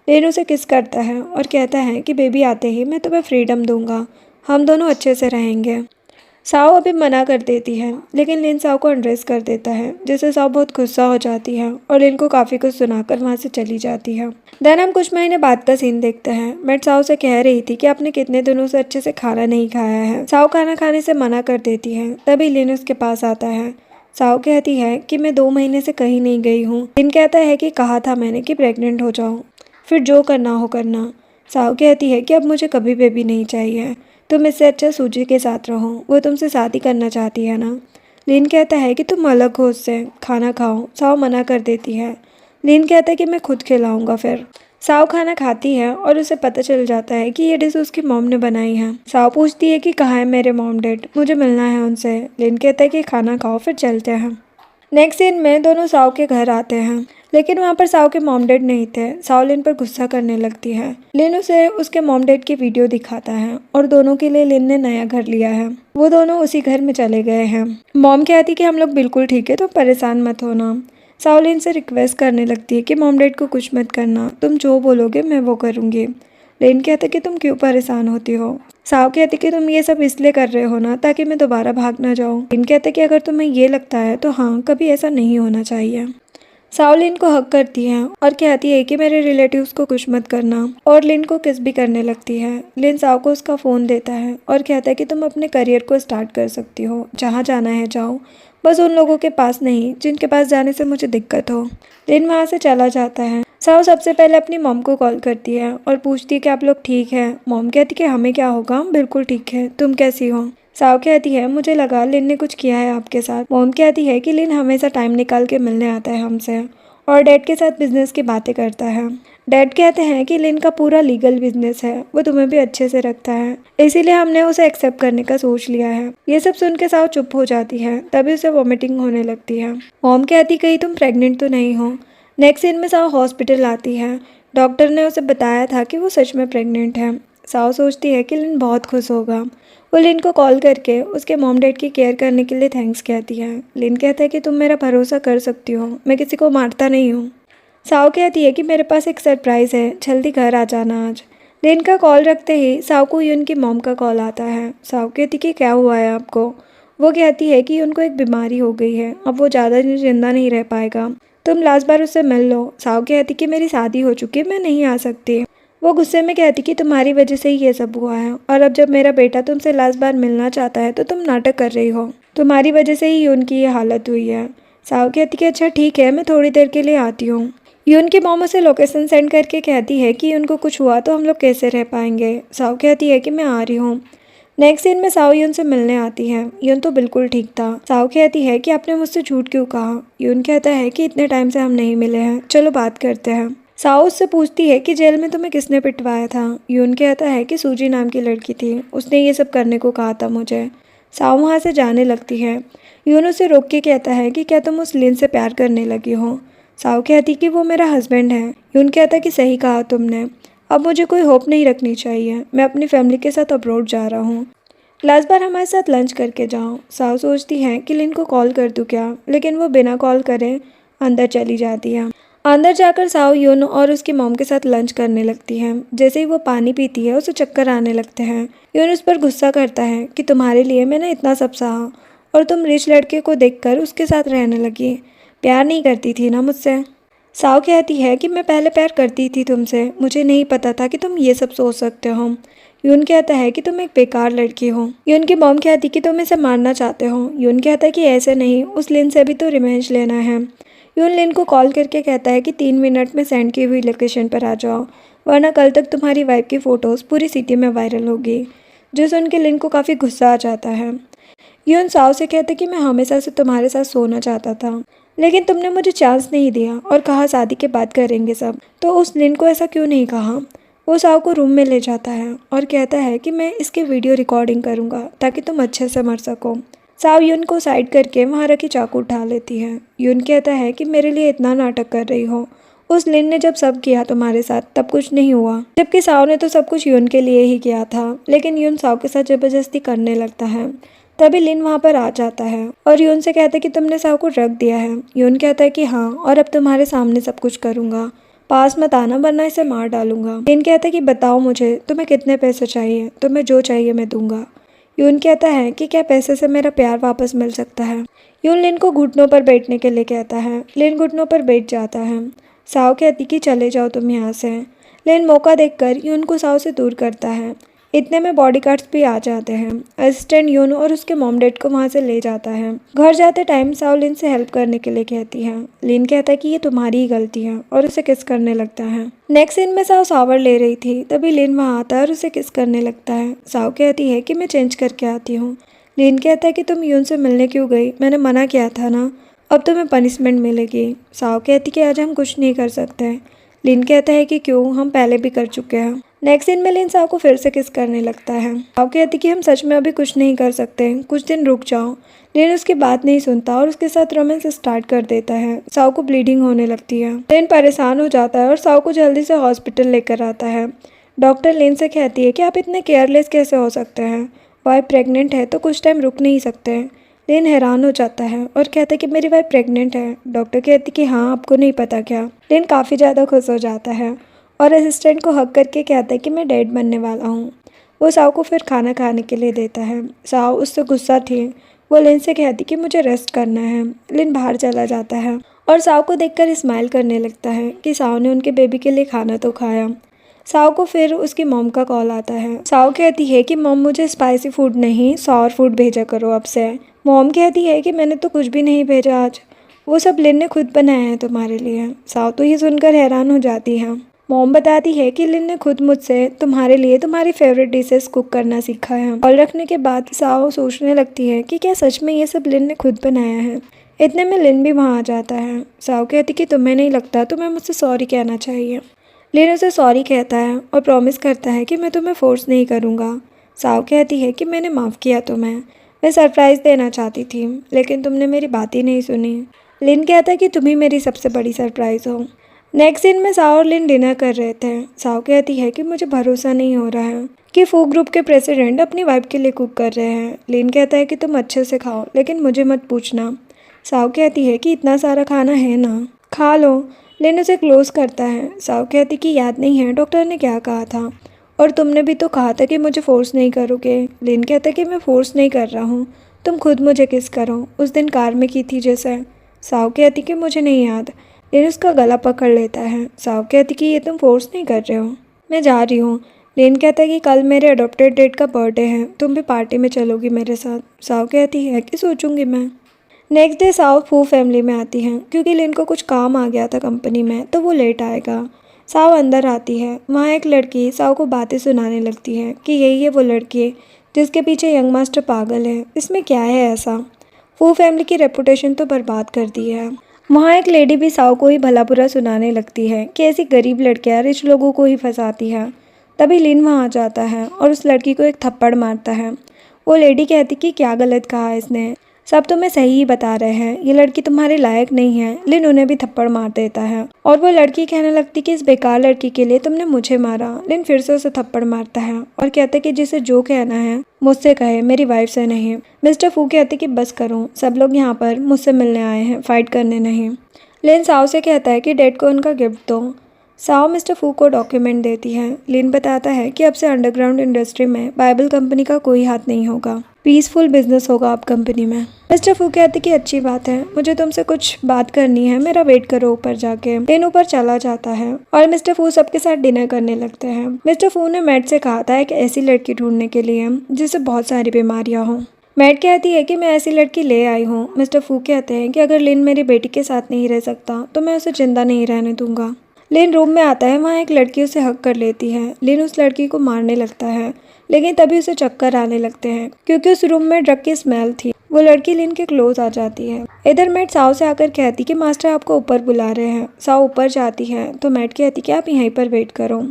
लिन उसे किस करता है और कहता है कि बेबी आते ही मैं तुम्हें फ्रीडम दूंगा, हम दोनों अच्छे से रहेंगे। साओ अभी मना कर देती है, लेकिन लिन साओ को अनड्रेस कर देता है, जिससे साओ बहुत गुस्सा हो जाती है और लिन को काफ़ी कुछ सुनाकर वहाँ से चली जाती है। देन हम कुछ महीने बाद का सीन देखते हैं। मेट साओ से कह रही थी कि आपने कितने दिनों से अच्छे से खाना नहीं खाया है। साओ खाना खाने से मना कर देती है। तभी लिन उसके पास आता है। साओ कहती है कि मैं 2 महीने से कहीं नहीं गई हूँ। लिन कहता है कि कहा था मैंने कि प्रेग्नेंट हो जाऊँ, फिर जो करना हो करना। साओ कहती है कि अब मुझे कभी बेबी नहीं चाहिए, तुम इससे अच्छा सूजी के साथ रहो, वो तुमसे शादी करना चाहती है ना। लिन कहता है कि तुम अलग हो उससे, खाना खाओ। साओ मना कर देती है। लिन कहता है कि मैं खुद खिलाऊंगा। फिर साओ खाना खाती है और उसे पता चल जाता है कि ये डिश उसकी मॉम ने बनाई है। साओ पूछती है कि कहाँ है मेरे मॉम डैड, मुझे मिलना है उनसे। लिन कहता है कि खाना खाओ फिर चलते हैं। नेक्स्ट सीन में दोनों साओ के घर आते हैं, लेकिन वहाँ पर साओ के मॉम डैड नहीं थे। साओ लिन पर गुस्सा करने लगती है। लिन उसे उसके मॉम डैड की वीडियो दिखाता है और दोनों के लिए लिन ने नया घर लिया है। वो दोनों उसी घर में चले गए हैं। मॉम कहती कि हम लोग बिल्कुल ठीक है, तो परेशान मत होना। साओ लिन से रिक्वेस्ट करने लगती है कि मॉम डैड को कुछ मत करना, तुम जो बोलोगे मैं वो करूँगी। लिन कहता कि तुम क्यों परेशान होती हो। साओ कहती कि तुम ये सब इसलिए कर रहे हो ना ताकि मैं दोबारा भाग ना जाऊँ। लिन कहता कि अगर तुम्हें ये लगता है तो हाँ, कभी ऐसा नहीं होना चाहिए। साओ लिन को हक करती है और कहती है कि मेरे रिलेटिव्स को कुछ मत करना, और लिन को किस भी करने लगती है। लिन साओ को उसका फ़ोन देता है और कहता है कि तुम अपने करियर को स्टार्ट कर सकती हो, जहाँ जाना है जाओ, बस उन लोगों के पास नहीं जिनके पास जाने से मुझे दिक्कत हो। लिन वहाँ से चला जाता है। साओ सबसे पहले अपनी मॉम को कॉल करती है और पूछती है कि आप लोग ठीक हैं। मॉम कहती कि हमें क्या होगा, हम बिल्कुल ठीक है, तुम कैसी हो। साओ कहती है मुझे लगा लिन ने कुछ किया है आपके साथ। मॉम कहती है कि लिन हमेशा टाइम निकाल के मिलने आता है हमसे और डैड के साथ बिजनेस की बातें करता है। डैड कहते हैं कि लिन का पूरा लीगल बिजनेस है, वो तुम्हें भी अच्छे से रखता है, इसीलिए हमने उसे एक्सेप्ट करने का सोच लिया है। ये सब सुन के साओ चुप हो जाती है, तभी उसे वॉमिटिंग होने लगती है। मॉम कहती कहीं तुम प्रेग्नेंट तो नहीं हो। नेक्स्ट सीन में साओ हॉस्पिटल आती है। डॉक्टर ने उसे बताया था कि वो सच में प्रेग्नेंट है। साओ सोचती है कि लिन बहुत खुश होगा। वो लिन को कॉल करके उसके मॉम डैड की केयर करने के लिए थैंक्स कहती है। लिन कहता है कि तुम मेरा भरोसा कर सकती हो, मैं किसी को मारता नहीं हूँ। साओ कहती है कि मेरे पास एक सरप्राइज़ है, जल्दी घर आ जाना आज। लिन का कॉल रखते ही साओ को यून की मॉम का कॉल आता है। साओ कहती कि क्या हुआ है आपको। वो कहती है कि उनको एक बीमारी हो गई है, अब वो ज़्यादा दिन जिंदा नहीं रह पाएगा, तुम लास्ट बार उससे मिल लो। साओ कहती कि मेरी शादी हो चुकी है, मैं नहीं आ सकती। वो गुस्से में कहती कि तुम्हारी वजह से ही ये सब हुआ है, और अब जब मेरा बेटा तुमसे लास्ट बार मिलना चाहता है तो तुम नाटक कर रही हो, तुम्हारी वजह से ही उनकी ये हालत हुई है। साओ कहती कि अच्छा ठीक है, मैं थोड़ी देर के लिए आती हूँ। यून की मॉम उसे लोकेशन सेंड करके कहती है कि उनको कुछ हुआ तो हम लोग कैसे रह पाएंगे। साओ कहती है कि मैं आ रही हूँ। नेक्स्ट सीन में साओ यून से मिलने आती है। यून तो बिल्कुल ठीक था। साओ कहती है कि आपने मुझसे झूठ क्यों कहा। यून कहता है कि इतने टाइम से हम नहीं मिले हैं, चलो बात करते हैं। साओ उससे पूछती है कि जेल में तुम्हें किसने पिटवाया था। यून कहता है कि सूजी नाम की लड़की थी, उसने ये सब करने को कहा था मुझे। साओ वहाँ से जाने लगती है। यून उसे रोक के कहता है कि क्या तुम उस लिन से प्यार करने लगी हो। साओ कहती कि वो मेरा हस्बैंड है। यून कहता कि सही कहा तुमने, अब मुझे कोई होप नहीं रखनी चाहिए, मैं अपनी फैमिली के साथ अब्रॉड जा रहा हूँ, लास्ट बार हमारे साथ लंच करके जाओ। साओ सोचती है कि लिन को कॉल कर दूँ क्या, लेकिन वो बिना कॉल करे अंदर चली जाती है। अंदर जाकर साओ यून और उसकी मॉम के साथ लंच करने लगती है। जैसे ही वो पानी पीती है उसे चक्कर आने लगते हैं। यून उस पर गुस्सा करता है कि तुम्हारे लिए मैंने इतना सब सहा और तुम रिच लड़के को देखकर उसके साथ रहने लगी, प्यार नहीं करती थी ना मुझसे। साओ कहती है कि मैं पहले प्यार करती थी तुमसे, मुझे नहीं पता था कि तुम ये सब सोच सकते हो। यून कहता है कि तुम एक बेकार लड़की हो। यून की मॉम कहती कि तुम इसे मारना चाहते हो। यून कहता है कि ऐसे नहीं, उस लिन से भी तो रिवेंज लेना है। यून लिन को कॉल करके कहता है कि 3 मिनट में सेंड की हुई लोकेशन पर आ जाओ, वरना कल तक तुम्हारी वाइफ की फ़ोटोज़ पूरी सिटी में वायरल होगी। जो सुन के लिन को काफ़ी गुस्सा आ जाता है। यून साओ से कहते कि मैं हमेशा से तुम्हारे साथ सोना चाहता था, लेकिन तुमने मुझे चांस नहीं दिया और कहा शादी के बाद करेंगे सब, तो उस लिन को ऐसा क्यों नहीं कहा। वो साओ को रूम में ले जाता है और कहता है कि मैं इसके वीडियो रिकॉर्डिंग करूँगा ताकि तुम अच्छे से मर सको। साओ यून को साइड करके वहाँ रखी चाकू उठा लेती है। यून कहता है कि मेरे लिए इतना नाटक कर रही हो, उस लिन ने जब सब किया तुम्हारे साथ तब कुछ नहीं हुआ, जबकि साओ ने तो सब कुछ यून के लिए ही किया था। लेकिन यून साओ के साथ ज़बरदस्ती करने लगता है। तभी लिन वहाँ पर आ जाता है और यून से कहता है कि तुमने साओ को रख दिया है। यून कहता है कि हाँ, और अब तुम्हारे सामने सब कुछ करूँगा, पास मत आना वरना इसे मार डालूंगा। लिन कहता है कि बताओ मुझे तुम्हें कितने पैसे चाहिए, तुम्हें जो चाहिए मैं दूंगा। यून कहता है कि क्या पैसे से मेरा प्यार वापस मिल सकता है। यून लिन को घुटनों पर बैठने के लिए कहता है। लिन घुटनों पर बैठ जाता है। साओ कहती कि चले जाओ तुम यहाँ से। लिन मौका देखकर यून को साओ से दूर करता है। इतने में बॉडीगार्ड्स भी आ जाते हैं। असिस्टेंट यून और उसके मॉम डैड को वहाँ से ले जाता है। घर जाते टाइम साओ लिन से हेल्प करने के लिए कहती है। लिन कहता है कि ये तुम्हारी ही गलती है और उसे किस करने लगता है। नेक्स्ट सीन में साओ शावर ले रही थी, तभी लिन वहाँ आता है और उसे किस करने लगता है। साओ कहती है कि मैं चेंज करके आती हूँ। लिन कहता है कि तुम यून से मिलने क्यों गई, मैंने मना किया था ना, अब तुम्हें पनिशमेंट मिलेगी। साओ कहती कि आज हम कुछ नहीं कर सकते। लिन कहता है कि क्यों, हम पहले भी कर चुके हैं। नेक्स्ट सीन में लिन साओ को फिर से किस करने लगता है। साओ कहती कि हम सच में अभी कुछ नहीं कर सकते, कुछ दिन रुक जाओ। लिन उसकी बात नहीं सुनता और उसके साथ रोमांस स्टार्ट कर देता है। साओ को ब्लीडिंग होने लगती है। लिन परेशान हो जाता है और साओ को जल्दी से हॉस्पिटल लेकर आता है। डॉक्टर लिन से कहती है कि आप इतने केयरलेस कैसे हो सकते हैं, वाइफ प्रेग्नेंट है तो कुछ टाइम रुक नहीं सकते। लिन हैरान हो जाता है और कहता है कि मेरी वाइफ प्रेग्नेंट है। डॉक्टर कहती कि हाँ, आपको नहीं पता क्या। लिन काफ़ी ज़्यादा खुश हो जाता है और असिस्टेंट को हक करके कहता है कि मैं डैड बनने वाला हूँ। वो साओ को फिर खाना खाने के लिए देता है। साओ उससे गुस्सा थी। वो लिन से कहती कि मुझे रेस्ट करना है। लिन बाहर चला जाता है और साओ को देखकर स्माइल करने लगता है कि साओ ने उनके बेबी के लिए खाना तो खाया। साओ को फिर उसकी मॉम का कॉल आता है। साओ कहती है कि मॉम मुझे स्पाइसी फूड नहीं सॉर फूड भेजा करो अब से, मॉम कहती है कि मैंने तो कुछ भी नहीं भेजा आज, वो सब लिन ने खुद बनाया है तुम्हारे लिए। साओ तो ये सुनकर हैरान हो जाती है। मॉम बताती है कि लिन ने खुद मुझसे तुम्हारे लिए तुम्हारी फेवरेट डिशेस कुक करना सीखा है। कॉल रखने के बाद साओ सोचने लगती है कि क्या सच में ये सब लिन ने खुद बनाया है। इतने में लिन भी वहाँ आ जाता है। साओ कहती कि तुम्हें नहीं लगता तुम्हें मुझसे सॉरी कहना चाहिए। लिन उसे सॉरी कहता है और प्रॉमिस करता है कि मैं तुम्हें फोर्स नहीं करूँगा। साओ कहती है कि मैंने माफ़ किया तुम्हें, मैं सरप्राइज़ देना चाहती थी लेकिन तुमने मेरी बात ही नहीं सुनी। लिन कहता है कि तुम ही मेरी सबसे बड़ी सरप्राइज़ हो। नेक्स्ट दिन में साओ और लिन डिनर कर रहे थे। साओ कहती है कि मुझे भरोसा नहीं हो रहा है कि फू ग्रुप के प्रेसिडेंट अपनी वाइफ के लिए कुक कर रहे हैं। लिन कहता है कि तुम अच्छे से खाओ लेकिन मुझे मत पूछना। साओ कहती है कि इतना सारा खाना है ना, खा लो। लिन उसे क्लोज करता है। साओ कहती कि याद नहीं है डॉक्टर ने क्या कहा था, और तुमने भी तो कहा था कि मुझे फोर्स नहीं करोगे। लिन कहता कि मैं फोर्स नहीं कर रहा हूँ, तुम खुद मुझे किस करो, उस दिन कार में की थी जैसे। साओ कहती कि मुझे नहीं याद। लिन उसका गला पकड़ लेता है। साओ कहती कि ये तुम फोर्स नहीं कर रहे हो, मैं जा रही हूँ। लिन कहता है कि कल मेरे अडॉप्टेड डैड का बर्थडे है, तुम भी पार्टी में चलोगी मेरे साथ। साओ कहती है कि सोचूंगी मैं। नेक्स्ट डे साओ फू फैमिली में आती हैं क्योंकि लिन को कुछ काम आ गया था कंपनी में, तो वो लेट आएगा। साओ अंदर आती है। वहाँ एक लड़की साओ को बातें सुनाने लगती है कि यही है वो लड़की जिसके पीछे यंग मास्टर पागल है, इसमें क्या है ऐसा। फू फैमिली की रेपुटेशन तो बर्बाद कर दी है। वहाँ एक लेडी भी साओ को ही भला बुरा सुनाने लगती है कि ऐसी गरीब लड़कियाँ रिच लोगों को ही फंसाती है। तभी लिन वहाँ आ जाता है और उस लड़की को एक थप्पड़ मारता है। वो लेडी कहती कि क्या गलत कहा इसने, सब तुम्हें सही ही बता रहे हैं, ये लड़की तुम्हारे लायक नहीं है। लिन उन्हें भी थप्पड़ मार देता है और वो लड़की कहने लगती कि इस बेकार लड़की के लिए तुमने मुझे मारा। लिन फिर से उसे थप्पड़ मारता है और कहते कि जिसे जो कहना है मुझसे कहे, मेरी वाइफ से नहीं। मिस्टर फू कहते कि बस करो, सब लोग यहाँ पर मुझसे मिलने आए हैं, फाइट करने नहीं। लिन साओ से कहता है कि डैड को उनका गिफ्ट दो। साओ मिस्टर फू को डॉक्यूमेंट देती है। लिन बताता है कि अब से अंडरग्राउंड इंडस्ट्री में बाइबल कंपनी का कोई हाथ नहीं होगा, पीसफुल बिजनेस होगा अब कंपनी में। मिस्टर फू कहते कि अच्छी बात है, मुझे तुमसे कुछ बात करनी है, मेरा वेट करो ऊपर जाके। लिन ऊपर चला जाता है और मिस्टर फू सबके साथ डिनर करने लगते हैं। मिस्टर फू ने मैट से कहा था एक ऐसी लड़की ढूंढने के लिए जिसे बहुत सारी बीमारियां हों। मैट कहती है कि मैं ऐसी लड़की ले आई हूँ। मिस्टर फू कहते हैं कि अगर लिन मेरी बेटी के साथ नहीं रह सकता तो मैं उसे जिंदा नहीं रहने दूंगा। लिन रूम में आता है, वहाँ एक लड़की उसे हक कर लेती है। लिन उस लड़की को मारने लगता है लेकिन तभी उसे चक्कर आने लगते हैं क्योंकि उस रूम में ड्रग की स्मेल थी। वो लड़की लिन के क्लोज आ जाती है। इधर मैट साओ से आकर कहती कि मास्टर आपको ऊपर बुला रहे हैं। साओ ऊपर जाती है तो मैट कहती कि आप यहीं पर वेट करो।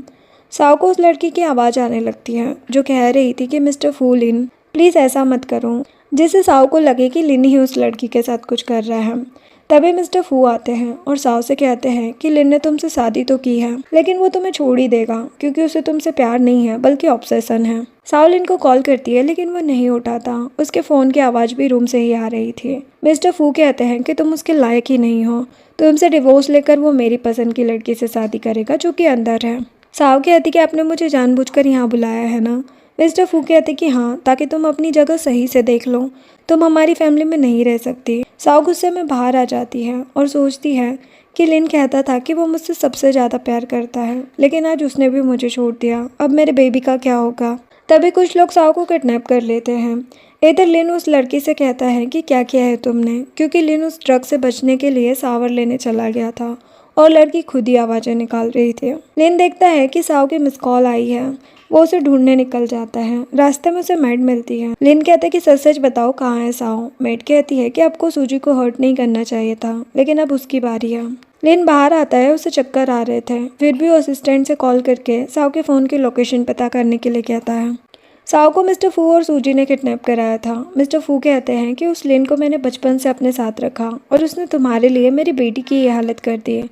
साओ को उस लड़की की आवाज़ आने लगती है जो कह रही थी कि मिस्टर फू लिन प्लीज़ ऐसा मत करो, जिससे साओ को लगे कि लिन ही उस लड़की के साथ कुछ कर रहा है। तभी मिस्टर फू आते हैं और साओ से कहते हैं कि लिन ने तुमसे शादी तो की है लेकिन वो तुम्हें छोड़ ही देगा क्योंकि उसे तुमसे प्यार नहीं है बल्कि ऑब्सेशन है। साओ लिन को कॉल करती है लेकिन वो नहीं उठाता। उसके फ़ोन की आवाज़ भी रूम से ही आ रही थी। मिस्टर फू कहते हैं कि तुम उसके लायक ही नहीं हो, तुमसे डिवोर्स लेकर वो मेरी पसंद की लड़की से शादी करेगा जो कि अंदर है। साओ कहती कि आपने मुझे जानबूझकर यहाँ बुलाया है ना। मिस्टर फू कहते कि हाँ, ताकि तुम अपनी जगह सही से देख लो, तुम हमारी फैमिली में नहीं रह सकती। साओ गुस्से में बाहर आ जाती है और सोचती है कि लिन कहता था कि वो मुझसे सबसे ज़्यादा प्यार करता है लेकिन आज उसने भी मुझे छोड़ दिया, अब मेरे बेबी का क्या होगा। तभी कुछ लोग साओ को किडनैप कर लेते हैं। इधर लिन उस लड़की से कहता है कि क्या किया है तुमने, क्योंकि लिन उस ड्रग से बचने के लिए सावर लेने चला गया था और लड़की खुद ही आवाज़ें निकाल रही थी। लिन देखता है कि साओ की मिस कॉल आई है, वो उसे ढूंढने निकल जाता है। रास्ते में उसे मैट मिलती है। लिन कहता है कि सच सच बताओ कहाँ है साओ। मैट कहती है कि आपको सूजी को हर्ट नहीं करना चाहिए था लेकिन अब उसकी बारी है। लिन बाहर आता है, उसे चक्कर आ रहे थे, फिर भी वो असिस्टेंट से कॉल करके साओ के फ़ोन की लोकेशन पता करने के लिए कहता है। साओ को मिस्टर फू और सूजी ने किडनैप कराया था। मिस्टर फू कहते हैं कि उस लिन को मैंने बचपन से अपने साथ रखा और उसने तुम्हारे लिए मेरी बेटी की ये हालत कर दी।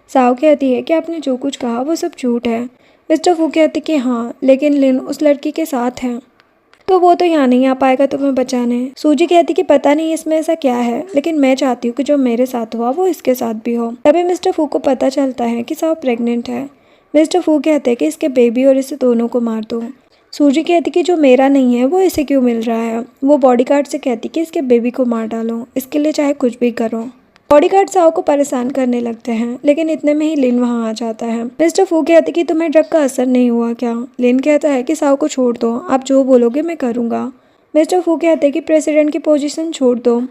साओ कहती है कि आपने जो कुछ कहा वो सब झूठ है। मिस्टर फू कहते कि हाँ, लेकिन लिन उस लड़की के साथ है तो वो तो यहाँ नहीं आ पाएगा तुम्हें बचाने। सूजी कहती कि पता नहीं इसमें ऐसा क्या है लेकिन मैं चाहती हूँ कि जो मेरे साथ हुआ वो इसके साथ भी हो। तभी मिस्टर फू को पता चलता है कि साओ प्रेग्नेंट है। मिस्टर फू कहते हैं कि इसके बेबी और इसे दोनों को मार दो। सूजी कहती कि जो मेरा नहीं है वो इसे क्यों मिल रहा है। वो बॉडीगार्ड से कहती कि इसके बेबी को मार डालो, इसके लिए चाहे कुछ भी करो। बॉडीगार्ड साओ को परेशान करने लगते हैं लेकिन इतने में ही लिन वहां आ जाता है। मिस्टर फू कहते कि तुम्हें ड्रग का असर नहीं हुआ क्या। लिन कहता है कि साओ को छोड़ दो, आप जो बोलोगे मैं करूँगा। मिस्टर फू कहते हैं कि प्रेसिडेंट की पोजीशन छोड़ दो,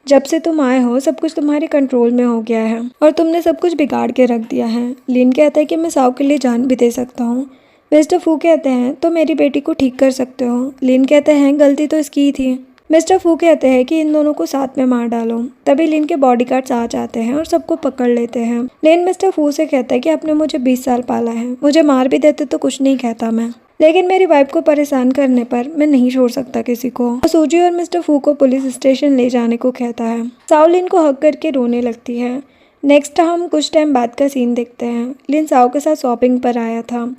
जब से तुम आए हो सब कुछ तुम्हारे कंट्रोल में हो गया है और तुमने सब कुछ बिगाड़ के रख दिया है। लिन कहता है कि मैं साओ के लिए जान भी दे सकता हूँ। मिस्टर फू कहते हैं तो मेरी बेटी को ठीक कर सकते हो। लिन कहते हैं गलती तो इसकी ही थी। मिस्टर फू कहते हैं कि इन दोनों को साथ में मार डालो। तभी लिन के बॉडीगार्ड्स आ जाते हैं और सबको पकड़ लेते हैं। लिन मिस्टर फू से कहता है कि आपने मुझे 20 साल पाला है, मुझे मार भी देते तो कुछ नहीं कहता मैं, लेकिन मेरी वाइफ को परेशान करने पर मैं नहीं छोड़ सकता किसी को। सूजी और मिस्टर फू को पुलिस स्टेशन ले जाने को कहता है। साओ लिन को हक करके रोने लगती है। नेक्स्ट हम कुछ टाइम बाद का सीन देखते हैं। लिन साओ के साथ शॉपिंग पर आया था।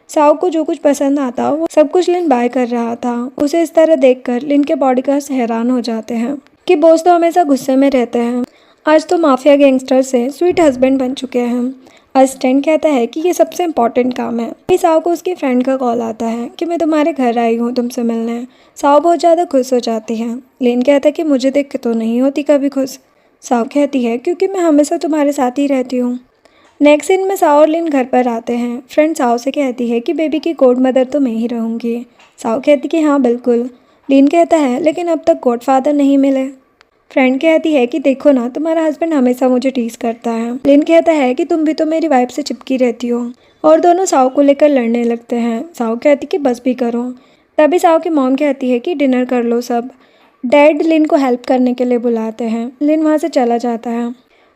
साओ को जो कुछ पसंद आता वो सब कुछ लिन बाय कर रहा था। उसे इस तरह देखकर लिन के बॉडीगार्ड्स हैरान हो जाते हैं कि बॉस तो हमेशा गुस्से में रहते हैं, आज तो माफिया गैंगस्टर से स्वीट हस्बैंड बन चुके हैं। असिस्टेंट कहता है कि ये सबसे इम्पोर्टेंट काम है। साओ को उसकी फ्रेंड का कॉल आता है कि मैं तुम्हारे घर आई हूँ तुमसे मिलने। साओ बहुत ज़्यादा खुश हो जाती है। लिन कहता है कि मुझे देख के तो नहीं होती कभी खुश। साओ कहती है क्योंकि मैं हमेशा तुम्हारे साथ ही रहती हूँ। नेक्स्ट सीन में साओ और लिन घर पर आते हैं। फ्रेंड साओ से कहती है कि बेबी की गॉड मदर तो मैं ही रहूँगी। साओ कहती कि हाँ बिल्कुल। लिन कहता है लेकिन अब तक गॉड फादर नहीं मिले। फ्रेंड कहती है कि देखो ना तुम्हारा हस्बैंड हमेशा मुझे टीज करता है। लिन कहता है कि तुम भी तो मेरी वाइफ से चिपकी रहती हो, और दोनों साओ को लेकर लड़ने लगते हैं। साओ कहती कि बस भी करो। तभी साओ की मॉम कहती है कि डिनर कर लो सब। डैड लिन को हेल्प करने के लिए बुलाते हैं। लिन वहाँ से चला जाता है।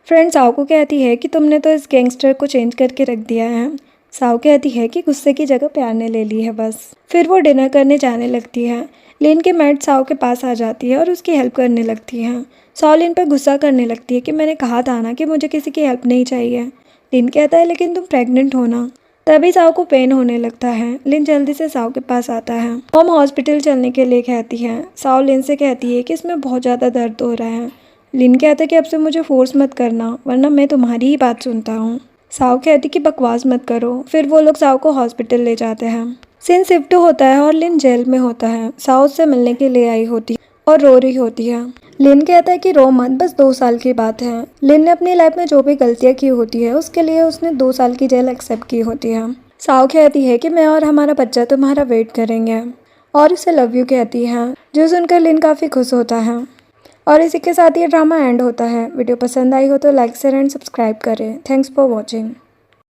फ्रेंड साओ को कहती है कि तुमने तो इस गैंगस्टर को चेंज करके रख दिया है। साओ कहती है कि गुस्से की जगह प्यार ने ले ली है बस। फिर वो डिनर करने जाने लगती है। लिन की मैट साओ के पास आ जाती है और उसकी हेल्प करने लगती है। साओ लिन पर गुस्सा करने लगती है कि मैंने कहा था ना कि मुझे किसी की हेल्प नहीं चाहिए। लिन कहता है लेकिन तुम प्रेग्नेंट हो ना। तभी साओ को पेन होने लगता है। लिन जल्दी से साओ के पास आता है। मॉम हॉस्पिटल चलने के लिए कहती है। साओ लिन से कहती है कि इसमें बहुत ज़्यादा दर्द हो रहा है। लिन कहता है कि अब से मुझे फोर्स मत करना वरना मैं तुम्हारी ही बात सुनता हूँ। साओ कहती कि बकवास मत करो। फिर वो लोग साओ को हॉस्पिटल ले जाते हैं। सीन शिफ्ट होता है और लिन जेल में होता है। साओ से मिलने के लिए आई होती है और रो रही होती है। लिन कहता है कि रो मत, बस 2 साल की बात है। लिन ने अपनी लाइफ में जो भी गलतियाँ की होती है उसके लिए उसने 2 साल की जेल एक्सेप्ट की होती है। साओ कहती है कि मैं और हमारा बच्चा तुम्हारा वेट करेंगे और इसे लव यू कहती है, जो सुनकर लिन काफ़ी खुश होता है। और इसी के साथ ये ड्रामा एंड होता है। वीडियो पसंद आई हो तो लाइक शेयर एंड सब्सक्राइब करें। Thanks for watching.